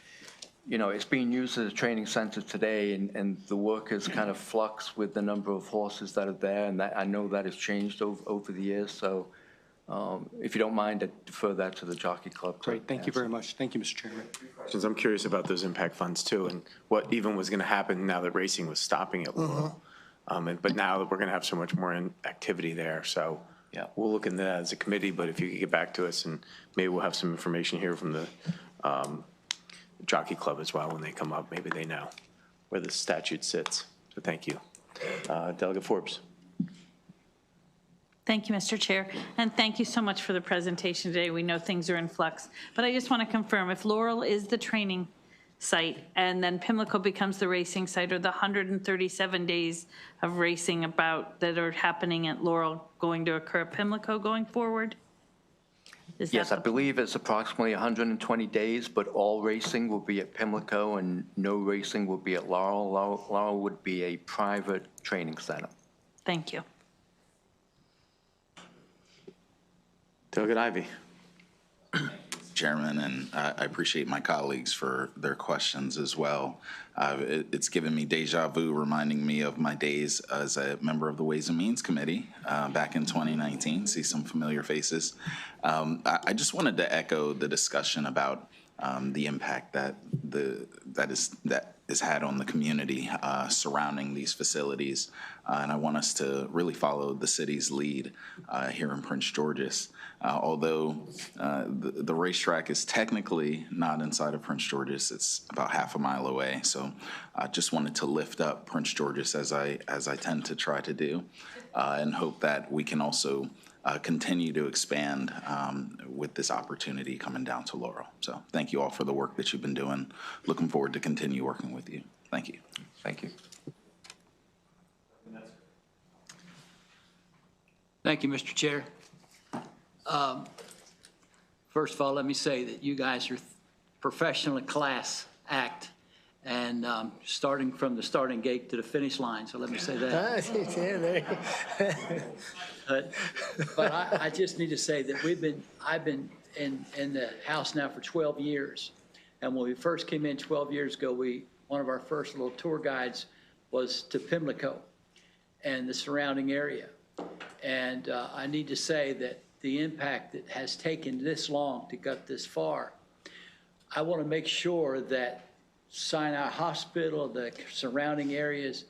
you know, it's being used as a training center today, and the work is kind of flux with the number of horses that are there, and that, I know that has changed over the years. So if you don't mind, I'd defer that to the Jockey Club. Great, thank you very much. Thank you, Mr. Chairman. I'm curious about those impact funds too, and what even was going to happen now that racing was stopping at Laurel. But now that we're going to have so much more activity there, so yeah, we'll look into that as a committee. But if you could get back to us, and maybe we'll have some information here from the Jockey Club as well when they come up. Maybe they know where the statute sits. So thank you. Delegate Forbes. Thank you, Mr. Chair, and thank you so much for the presentation today. We know things are in flux, but I just want to confirm, if Laurel is the training site and then Pimlico becomes the racing site, are the 137 days of racing about that are happening at Laurel going to occur at Pimlico going forward? Yes, I believe it's approximately 120 days, but all racing will be at Pimlico and no racing will be at Laurel. Laurel would be a private training center. Thank you. Delegate Ivey. Chairman, and I appreciate my colleagues for their questions as well. It's given me deja vu, reminding me of my days as a member of the Ways and Means Committee back in 2019. See some familiar faces. I just wanted to echo the discussion about the impact that is had on the community surrounding these facilities. And I want us to really follow the city's lead here in Prince George's. Although the racetrack is technically not inside of Prince George's, it's about half a mile away. So I just wanted to lift up Prince George's as I tend to try to do, and hope that we can also continue to expand with this opportunity coming down to Laurel. So thank you all for the work that you've been doing. Looking forward to continue working with you. Thank you. Thank you. Thank you, Mr. Chair. First of all, let me say that you guys are professional class act, and starting from the starting gate to the finish line, so let me say that. But I just need to say that I've been in the House now for 12 years, and when we first came in 12 years ago, one of our first little tour guides was to Pimlico and the surrounding area. And I need to say that the impact that has taken this long to get this far, I want to make sure that Sinai Hospital, the surrounding areas,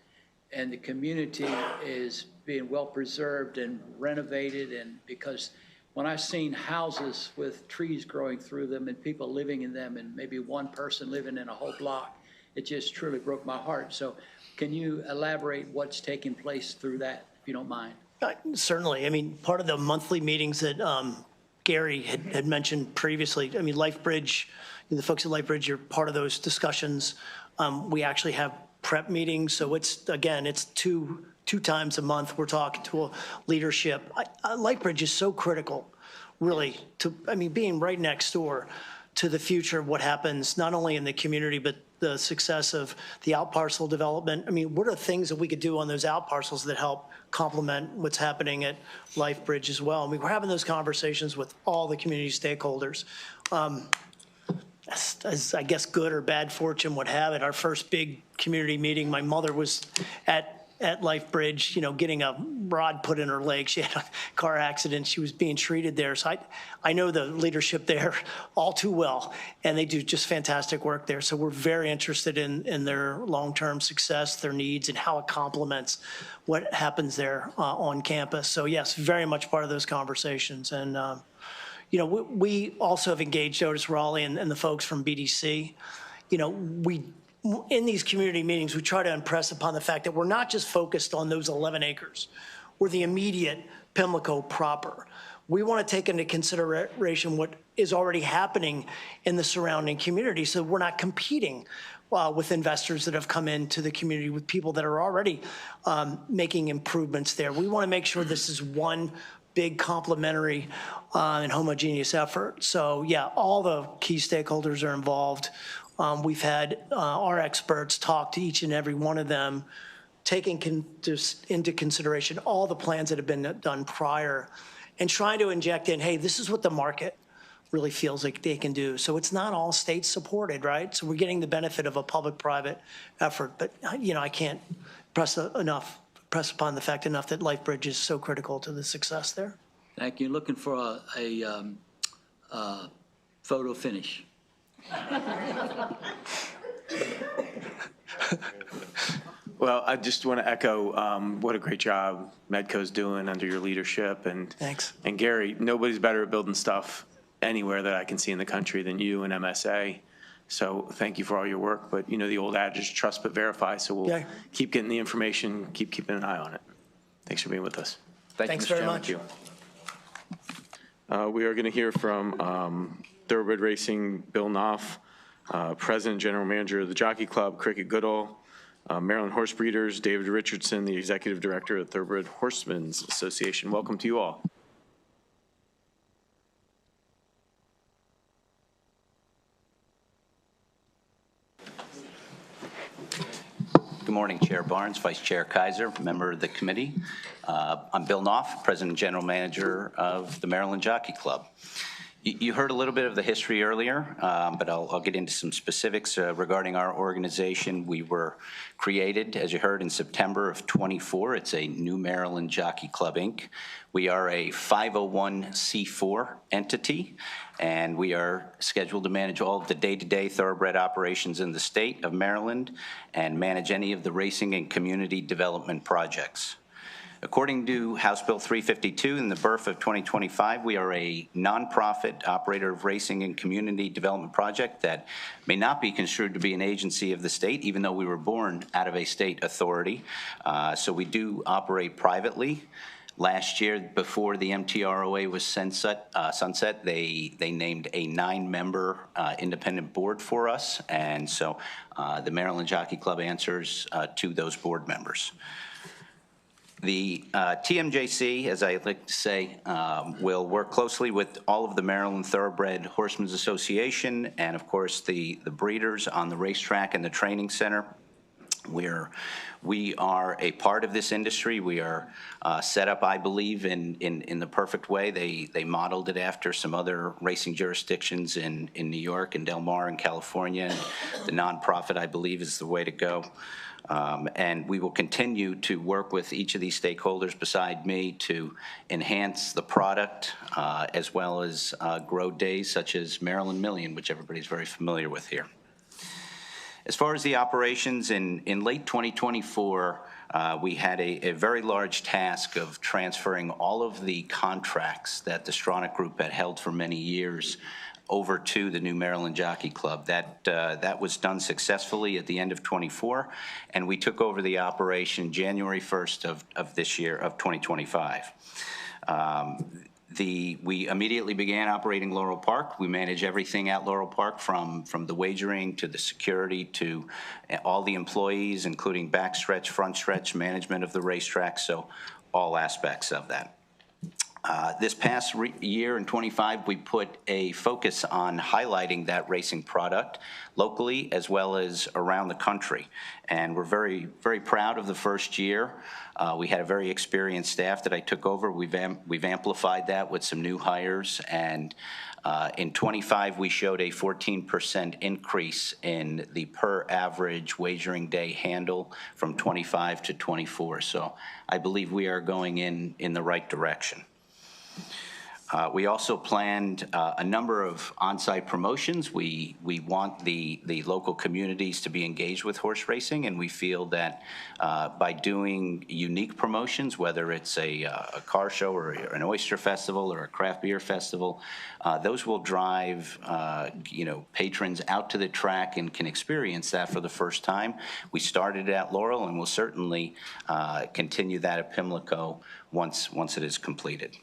and the community is being well preserved and renovated. And because when I've seen houses with trees growing through them and people living in them and maybe one person living in a whole block, it just truly broke my heart. So can you elaborate what's taking place through that, if you don't mind? Certainly. I mean, part of the monthly meetings that Gary had mentioned previously, I mean, LifeBridge, the folks at LifeBridge are part of those discussions. We actually have prep meetings. So it's two times a month. We're talking to leadership. LifeBridge is so critical, really, being right next door to the future of what happens, not only in the community, but the success of the outparcel development. I mean, what are things that we could do on those outparcels that help complement what's happening at LifeBridge as well? I mean, we're having those conversations with all the community stakeholders. As I guess good or bad fortune would have it, our first big community meeting, my mother was at LifeBridge, getting a rod put in her leg. She had a car accident. She was being treated there. So I know the leadership there all too well, and they do just fantastic work there. So we're very interested in their long-term success, their needs, and how it complements what happens there on campus. So yes, very much part of those conversations. And, we also have engaged Otis Raleigh and the folks from BDC. In these community meetings, we try to impress upon the fact that we're not just focused on those 11 acres or the immediate Pimlico proper. We want to take into consideration what is already happening in the surrounding community, so we're not competing with investors that have come into the community, with people that are already making improvements there. We want to make sure this is one big complementary and homogeneous effort. So yeah, all the key stakeholders are involved. We've had our experts talk to each and every one of them, taking into consideration all the plans that have been done prior, and trying to inject in, hey, this is what the market really feels like they can do. So it's not all state supported, right? So we're getting the benefit of a public-private effort. But, I can't press upon the fact enough that LifeBridge is so critical to the success there. Thank you. Looking for a photo finish. Well, I just want to echo what a great job Medco's doing under your leadership. And thanks. And Gary, nobody's better at building stuff anywhere that I can see in the country than you and MSA. So thank you for all your work. But the old adage is trust but verify. So we'll keep getting the information, keep keeping an eye on it. Thanks for being with us. Thanks very much. Thank you. We are going to hear from Thoroughbred Racing, Bill Knopf, President, General Manager of the Jockey Club, Cricket Goodall, Maryland Horse Breeders, David Richardson, the Executive Director of Thoroughbred Horsemen's Association. Welcome to you all. Good morning, Chair Barnes, Vice Chair Kaiser, member of the committee. I'm Bill Knopf, President and General Manager of the Maryland Jockey Club. You heard a little bit of the history earlier, but I'll get into some specifics regarding our organization. We were created, as you heard, in September of '24. It's a New Maryland Jockey Club, Inc. We are a 501c4 entity, and we are scheduled to manage all of the day-to-day thoroughbred operations in the state of Maryland and manage any of the racing and community development projects. According to House Bill 352 in the birth of 2025, we are a nonprofit operator of racing and community development project that may not be construed to be an agency of the state, even though we were born out of a state authority. So we do operate privately. Last year, before the MTROA was sunset, they named a 9-member independent board for us, and so the Maryland Jockey Club answers to those board members. The TMJC, as I like to say, will work closely with all of the Maryland Thoroughbred Horsemen's Association and, of course, the breeders on the racetrack and the training center. We are a part of this industry. We are set up, I believe, in the perfect way. They modeled it after some other racing jurisdictions in New York and Del Mar in California. And the nonprofit, I believe, is the way to go. And we will continue to work with each of these stakeholders beside me to enhance the product as well as grow days such as Maryland Million, which everybody's very familiar with here. As far as the operations, in late 2024, we had a very large task of transferring all of the contracts that the Stronach Group had held for many years over to the New Maryland Jockey Club. That was done successfully at the end of '24, and we took over the operation January 1st of this year, of 2025. We immediately began operating Laurel Park. We manage everything at Laurel Park, from the wagering to the security to all the employees, including backstretch, front stretch, management of the racetrack, so all aspects of that. This past year in '25, we put a focus on highlighting that racing product locally as well as around the country. And we're very, very proud of the first year. We had a very experienced staff that I took over. We've amplified that with some new hires. And in '25, we showed a 14% increase in the per average wagering day handle from '25 to '24. So I believe we are going in the right direction. We also planned a number of on-site promotions. We want the local communities to be engaged with horse racing, and we feel that by doing unique promotions, whether it's a car show or an oyster festival or a craft beer festival, those will drive patrons out to the track and can experience that for the first time. We started at Laurel, and we'll certainly continue that at Pimlico once it is completed.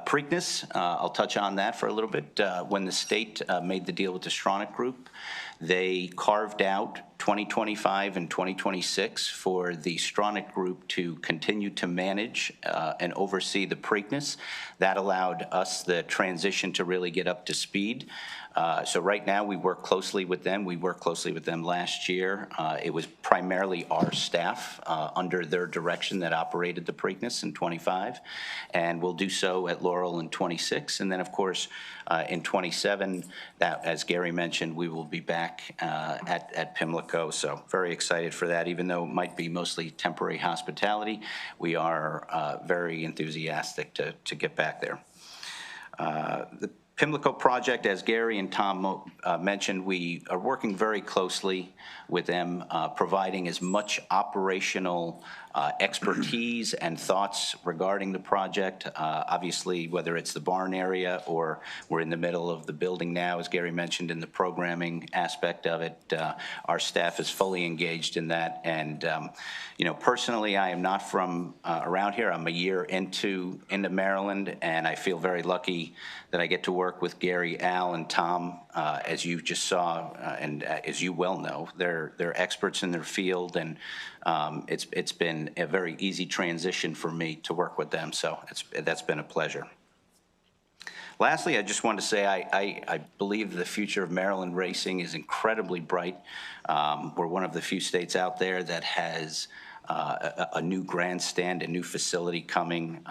Preakness, I'll touch on that for a little bit. When the state made the deal with the Stronach Group, they carved out 2025 and 2026 for the Stronach Group to continue to manage and oversee the Preakness. That allowed us the transition to really get up to speed. So right now we work closely with them. We worked closely with them last year. It was primarily our staff under their direction that operated the Preakness in '25, and we'll do so at Laurel in '26. And then, of course, in '27, that, as Gary mentioned, we will be back at Pimlico. So very excited for that. Even though it might be mostly temporary hospitality, we are very enthusiastic to get back there. The Pimlico project, as Gary and Tom mentioned, we are working very closely with them, providing as much operational expertise and thoughts regarding the project. Obviously, whether it's the barn area or we're in the middle of the building now, as Gary mentioned, in the programming aspect of it, our staff is fully engaged in that. And personally, I am not from around here. I'm a year into Maryland, and I feel very lucky that I get to work with Gary, Al, and Tom. As you just saw, and as you well know, they're experts in their field, and it's been a very easy transition for me to work with them. So that's been a pleasure. Lastly, I just wanted to say I believe the future of Maryland racing is incredibly bright. We're one of the few states out there that has a new grandstand, a new facility coming.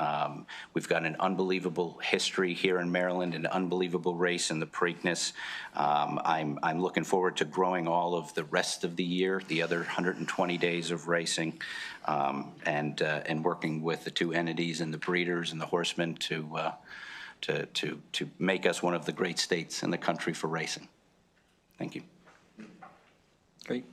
We've got an unbelievable history here in Maryland, an unbelievable race in the Preakness. I'm looking forward to growing all of the rest of the year, the other 120 days of racing, and working with the two entities and the breeders and the horsemen to make us one of the great states in the country for racing. Thank you. Great.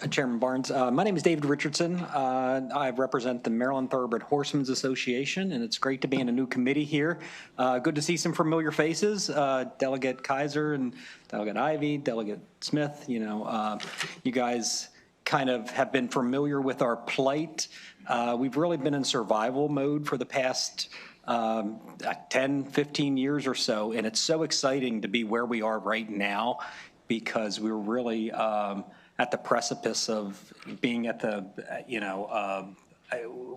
Chairman Barnes, my name is David Richardson. I represent the Maryland Thoroughbred Horsemen's Association, and it's great to be in a new committee here. Good to see some familiar faces, Delegate Kaiser and Delegate Ivey, Delegate Smith. You guys kind of have been familiar with our plight. We've really been in survival mode for the past 10, 15 years or so, and it's so exciting to be where we are right now because we're really at the precipice of being at the,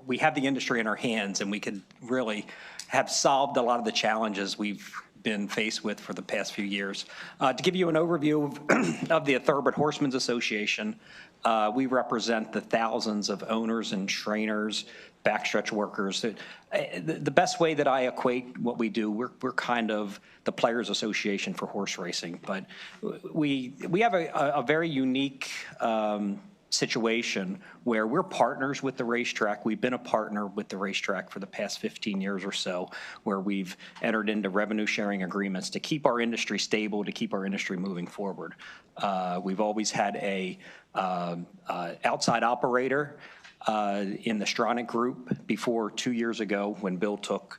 we have the industry in our hands and we could really have solved a lot of the challenges we've been faced with for the past few years. To give you an overview of the Thoroughbred Horsemen's Association, we represent the thousands of owners and trainers, backstretch workers. The best way that I equate what we do, we're kind of the Players Association for horse racing, but we have a very unique situation where we're partners with the racetrack. We've been a partner with the racetrack for the past 15 years or so, where we've entered into revenue sharing agreements to keep our industry stable, to keep our industry moving forward. We've always had a outside operator in the Stronach Group before 2 years ago when Bill took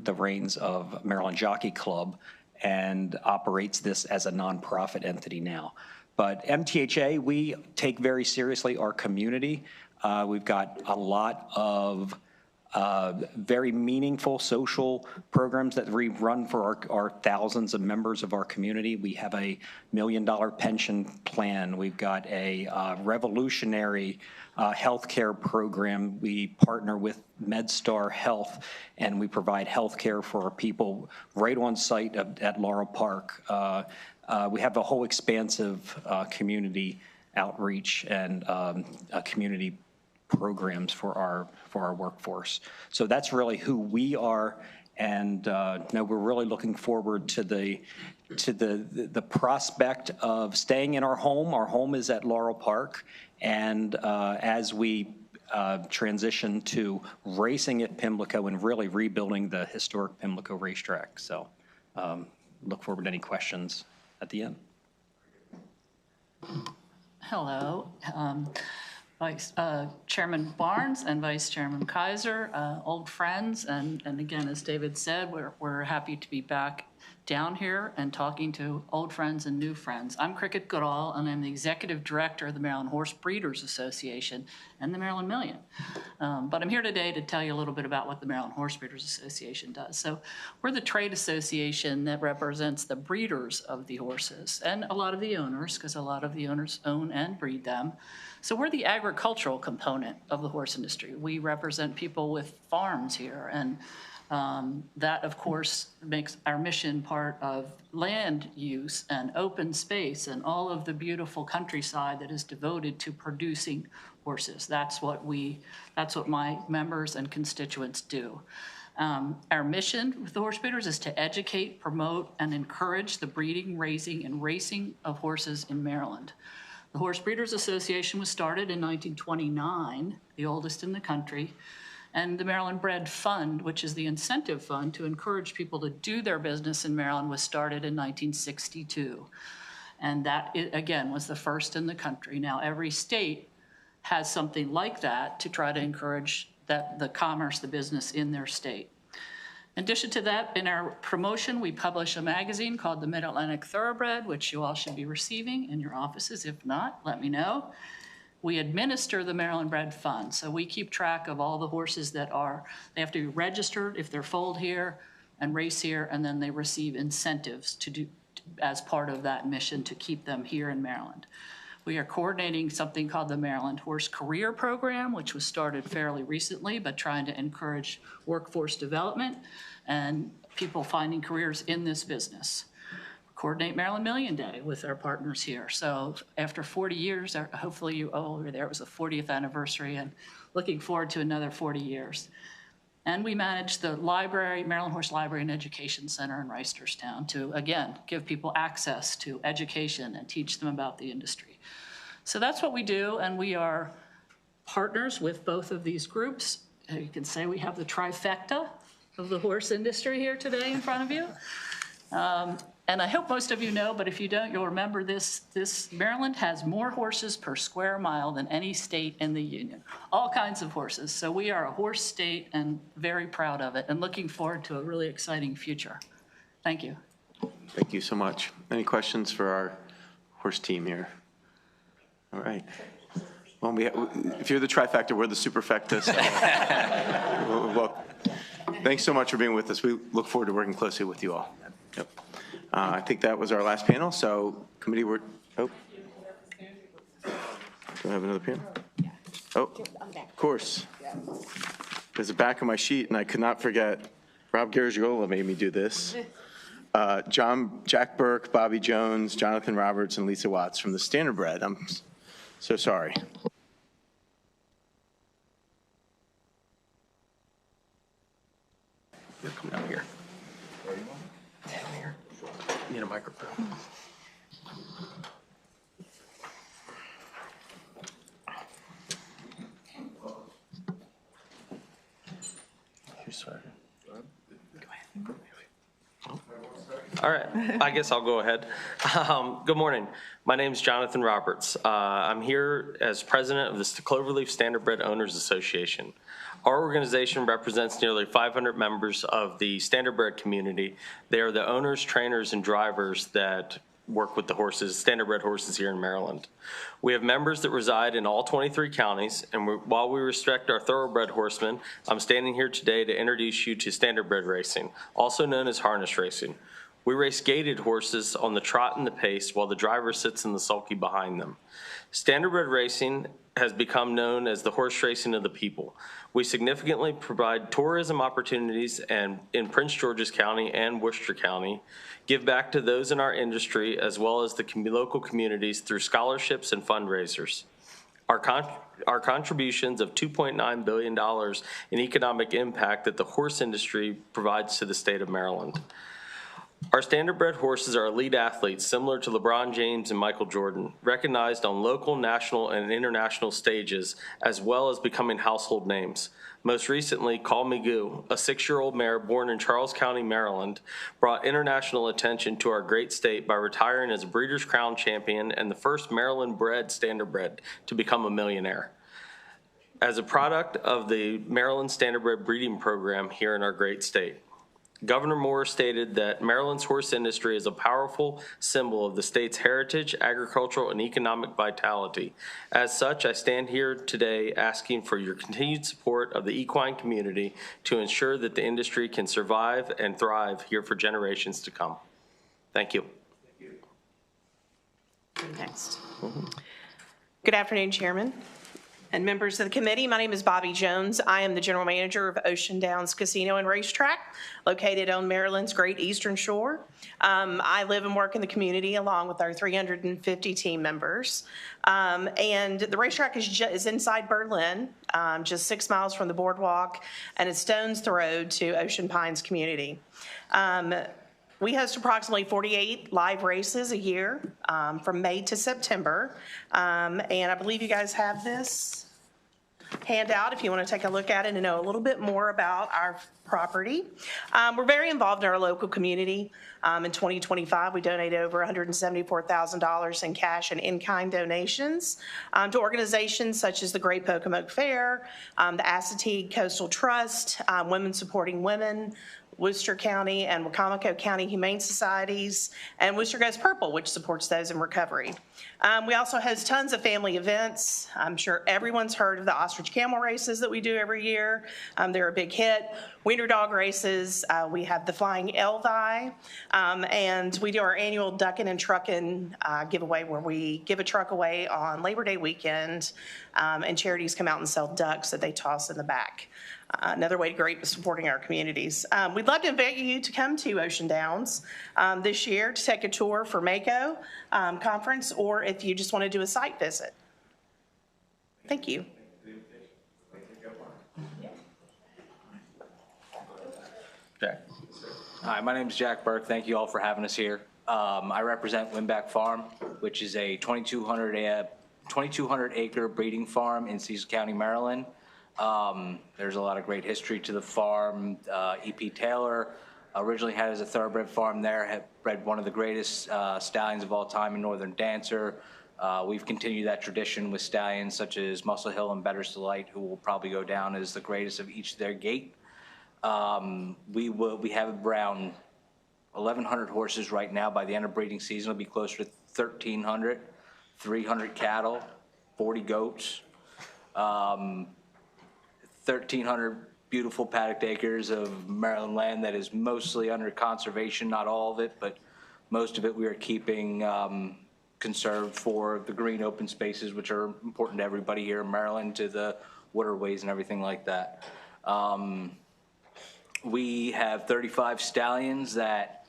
the reins of Maryland Jockey Club and operates this as a nonprofit entity now. But MTHA, we take very seriously our community. We've got a lot of very meaningful social programs that we run for our thousands of members of our community. We have a $1 million pension plan. We've got a revolutionary healthcare program. We partner with MedStar Health, and we provide healthcare for our people right on site at Laurel Park. We have a whole expansive community outreach and community programs for our workforce. So that's really who we are, and no, we're really looking forward to the prospect of staying in our home. Our home is at Laurel Park, and as we transition to racing at Pimlico and really rebuilding the historic Pimlico racetrack. So look forward to any questions at the end. Hello. Chairman Barnes and Vice Chairman Kaiser, old friends, and again, as David said, we're happy to be back down here and talking to old friends and new friends. I'm Cricket Goodall, and I'm the Executive Director of the Maryland Horse Breeders Association and the Maryland Million. But I'm here today to tell you a little bit about what the Maryland Horse Breeders Association does. So we're the trade association that represents the breeders of the horses and a lot of the owners, because a lot of the owners own and breed them. So we're the agricultural component of the horse industry. We represent people with farms here, and that, of course, makes our mission part of land use and open space and all of the beautiful countryside that is devoted to producing horses. That's what my members and constituents do. Our mission with the horse breeders is to educate, promote, and encourage the breeding, raising, and racing of horses in Maryland. The Horse Breeders Association was started in 1929, the oldest in the country, and the Maryland Bred Fund, which is the incentive fund to encourage people to do their business in Maryland, was started in 1962. And that, again, was the first in the country. Now, every state has something like that to try to encourage the commerce, the business in their state. In addition to that, in our promotion, we publish a magazine called the Mid-Atlantic Thoroughbred, which you all should be receiving in your offices. If not, let me know. We administer the Maryland Bred Fund, so we keep track of all the horses that they have to be registered if they're foaled here and race here, and then they receive incentives to do as part of that mission to keep them here in Maryland. We are coordinating something called the Maryland Horse Career Program, which was started fairly recently, but trying to encourage workforce development and people finding careers in this business. coordinate Maryland Million Day with our partners here. So after 40 years, hopefully you all were there, it was the 40th anniversary, and looking forward to another 40 years. And we manage the library, Maryland Horse Library and Education Center in Reisterstown to, again, give people access to education and teach them about the industry. So that's what we do, and we are partners with both of these groups. You can say we have the trifecta of the horse industry here today in front of you. And I hope most of you know, but if you don't, you'll remember this. Maryland has more horses per square mile than any state in the union. All kinds of horses. So we are a horse state and very proud of it and looking forward to a really exciting future. Thank you. Thank you so much. Any questions for our horse team here? All right. Well, if you're the trifecta, we're the superfecta. So well, thanks so much for being with us. We look forward to working closely with you all. Yep. I think that was our last panel. So committee, do I have another panel? Oh, of course. There's a back of my sheet, and I could not forget, Rob Garagiola made me do this. Jack Burke, Bobby Jones, Jonathan Roberts, and Lisa Watts from the Standardbred. I'm so sorry. You're coming out here. Down here. You need a microphone. Who's starting? Go ahead. All right, I guess I'll go ahead. Good morning. My name is Jonathan Roberts. I'm here as president of the Cloverleaf Standardbred Owners Association. Our organization represents nearly 500 members of the Standardbred community. They are the owners, trainers, and drivers that work with the horses, Standardbred horses here in Maryland. We have members that reside in all 23 counties, and while we respect our thoroughbred horsemen, I'm standing here today to introduce you to Standardbred racing, also known as harness racing. We race gaited horses on the trot and the pace while the driver sits in the sulky behind them. Standardbred racing has become known as the horse racing of the people. We significantly provide tourism opportunities in Prince George's County and Worcester County, give back to those in our industry as well as the local communities through scholarships and fundraisers. Our contributions of $2.9 billion in economic impact that the horse industry provides to the state of Maryland. Our Standardbred horses are elite athletes similar to LeBron James and Michael Jordan, recognized on local, national, and international stages, as well as becoming household names. Most recently, Call Me Goo, a 6-year-old mare born in Charles County, Maryland, brought international attention to our great state by retiring as a Breeders' Crown champion and the first Maryland-bred Standardbred to become a millionaire. As a product of the Maryland Standardbred breeding program here in our great state. Governor Moore stated that Maryland's horse industry is a powerful symbol of the state's heritage, agricultural, and economic vitality. As such, I stand here today asking for your continued support of the equine community to ensure that the industry can survive and thrive here for generations to come. Thank you. Next. Good afternoon, Chairman and members of the committee. My name is Bobby Jones. I am the general manager of Ocean Downs Casino and Racetrack, located on Maryland's Great Eastern Shore. I live and work in the community along with our 350 team members. And the racetrack is inside Berlin, just 6 miles from the boardwalk, and a stone's throw to Ocean Pines community. We host approximately 48 live races a year from May to September. And I believe you guys have this handout if you want to take a look at it and know a little bit more about our property. We're very involved in our local community. In 2025, we donated over $174,000 in cash and in-kind donations to organizations such as the Great Pocomoke Fair, the Assateague Coastal Trust, Women Supporting Women, Worcester County and Wacomico County Humane Societies, and Worcester Goes Purple, which supports those in recovery. We also host tons of family events. I'm sure everyone's heard of the ostrich camel races that we do every year. They're a big hit. Wiener dog races. We have the Flying Elvi, and we do our annual Duckin' and Truckin' giveaway where we give a truck away on Labor Day weekend and charities come out and sell ducks that they toss in the back. Another way to great supporting our communities. We'd love to invite you to come to Ocean Downs this year to take a tour for Mako conference, or if you just want to do a site visit. Thank you. Jack. Hi, my name is Jack Burke. Thank you all for having us here. I represent Winback Farm, which is a 2,200 acre breeding farm in Cecil County, Maryland. There's a lot of great history to the farm. E.P. Taylor originally had as a thoroughbred farm there, had bred one of the greatest stallions of all time in Northern Dancer. We've continued that tradition with stallions such as Muscle Hill and Better's Delight, who will probably go down as the greatest of each of their gait. We have around 1,100 horses right now. By the end of breeding season, it'll be closer to 1,300, 300 cattle, 40 goats, 1,300 beautiful paddocked acres of Maryland land that is mostly under conservation, not all of it, but most of it we are keeping conserved for the green open spaces, which are important to everybody here in Maryland, to the waterways and everything like that. We have 35 stallions that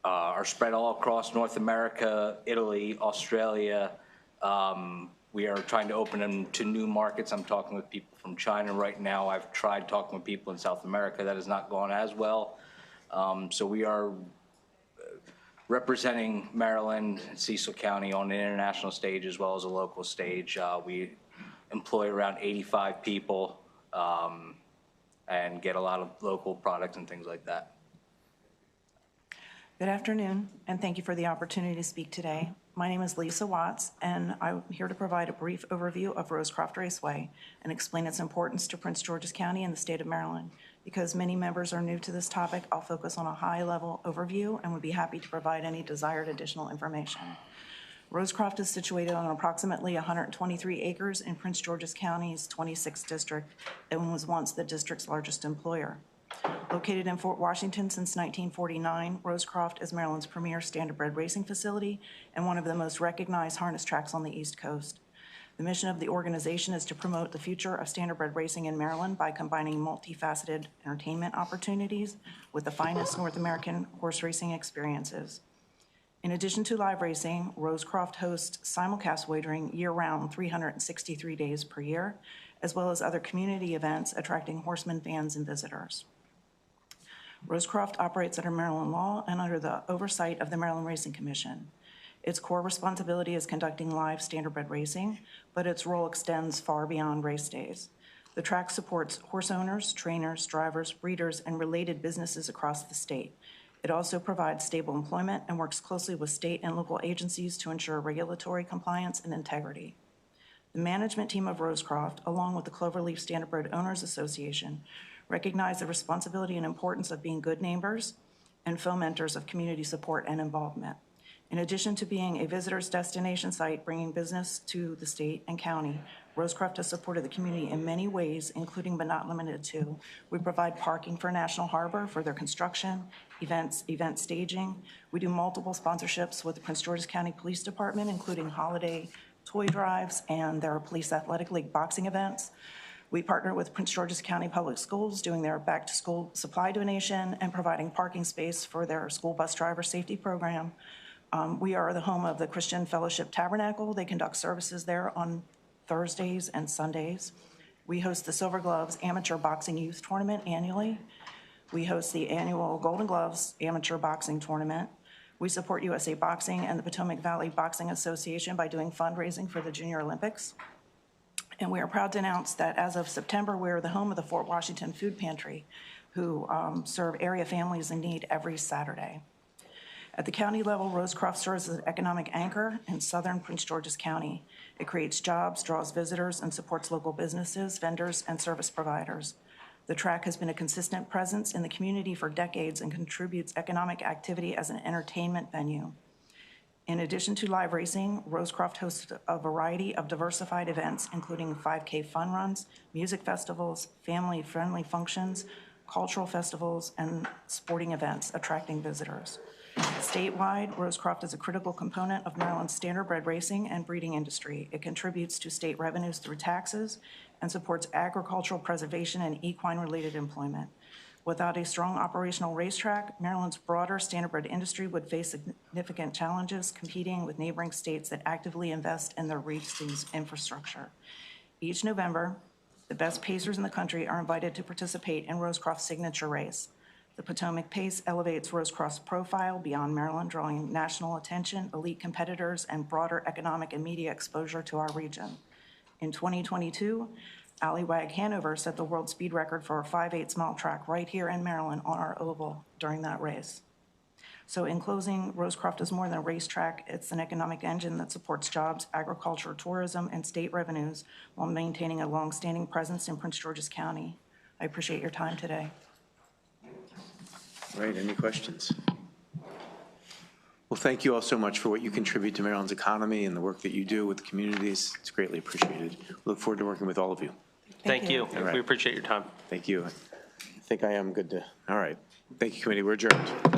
are spread all across North America, Italy, Australia. We are trying to open them to new markets. I'm talking with people from China right now. I've tried talking with people in South America. That has not gone as well. So we are representing Maryland and Cecil County on an international stage as well as a local stage. We employ around 85 people and get a lot of local products and things like that. Good afternoon, and thank you for the opportunity to speak today. My name is Lisa Watts, and I'm here to provide a brief overview of Rosecroft Raceway and explain its importance to Prince George's County and the state of Maryland. Because many members are new to this topic, I'll focus on a high-level overview and would be happy to provide any desired additional information. Rosecroft is situated on approximately 123 acres in Prince George's County's 26th district and was once the district's largest employer. Located in Fort Washington since 1949, Rosecroft is Maryland's premier standardbred racing facility and one of the most recognized harness tracks on the East Coast. The mission of the organization is to promote the future of standardbred racing in Maryland by combining multifaceted entertainment opportunities with the finest North American horse racing experiences. In addition to live racing, Rosecroft hosts simulcast wagering year-round 363 days per year, as well as other community events attracting horsemen, fans, and visitors. Rosecroft operates under Maryland law and under the oversight of the Maryland Racing Commission. Its core responsibility is conducting live standardbred racing, but its role extends far beyond race days. The track supports horse owners, trainers, drivers, breeders, and related businesses across the state. It also provides stable employment and works closely with state and local agencies to ensure regulatory compliance and integrity. The management team of Rosecroft, along with the Cloverleaf Standardbred Owners Association, recognize the responsibility and importance of being good neighbors and fomenters of community support and involvement. In addition to being a visitor's destination site bringing business to the state and county, Rosecroft has supported the community in many ways, including but not limited to. We provide parking for National Harbor for their construction, event staging. We do multiple sponsorships with the Prince George's County Police Department, including holiday toy drives and their Police Athletic League boxing events. We partner with Prince George's County Public Schools doing their back-to-school supply donation and providing parking space for their school bus driver safety program. We are the home of the Christian Fellowship Tabernacle. They conduct services there on Thursdays and Sundays. We host the Silver Gloves Amateur Boxing Youth Tournament annually. We host the annual Golden Gloves Amateur Boxing Tournament. We support USA Boxing and the Potomac Valley Boxing Association by doing fundraising for the Junior Olympics. And we are proud to announce that as of September, we're the home of the Fort Washington Food Pantry, who serve area families in need every Saturday. At the county level, Rosecroft serves as an economic anchor in southern Prince George's County. It creates jobs, draws visitors, and supports local businesses, vendors, and service providers. The track has been a consistent presence in the community for decades and contributes economic activity as an entertainment venue. In addition to live racing, Rosecroft hosts a variety of diversified events, including 5K fun runs, music festivals, family-friendly functions, cultural festivals, and sporting events attracting visitors. Statewide, Rosecroft is a critical component of Maryland's standardbred racing and breeding industry. It contributes to state revenues through taxes and supports agricultural preservation and equine-related employment. Without a strong operational racetrack, Maryland's broader standardbred industry would face significant challenges competing with neighboring states that actively invest in their racing's infrastructure. Each November, the best pacers in the country are invited to participate in Rosecroft's signature race. The Potomac Pace elevates Rosecroft's profile beyond Maryland, drawing national attention, elite competitors, and broader economic and media exposure to our region. In 2022, Allywag Hanover set the world speed record for a 5/8 mile track right here in Maryland on our oval during that race. So in closing, Rosecroft is more than a racetrack. It's an economic engine that supports jobs, agriculture, tourism, and state revenues while maintaining a longstanding presence in Prince George's County. I appreciate your time today. Right, any questions? Well, thank you all so much for what you contribute to Maryland's economy and the work that you do with the communities. It's greatly appreciated. Look forward to working with all of you. Thank you. All right. We appreciate your time. Thank you. I think I am good to, all right. Thank you, committee. We're adjourned.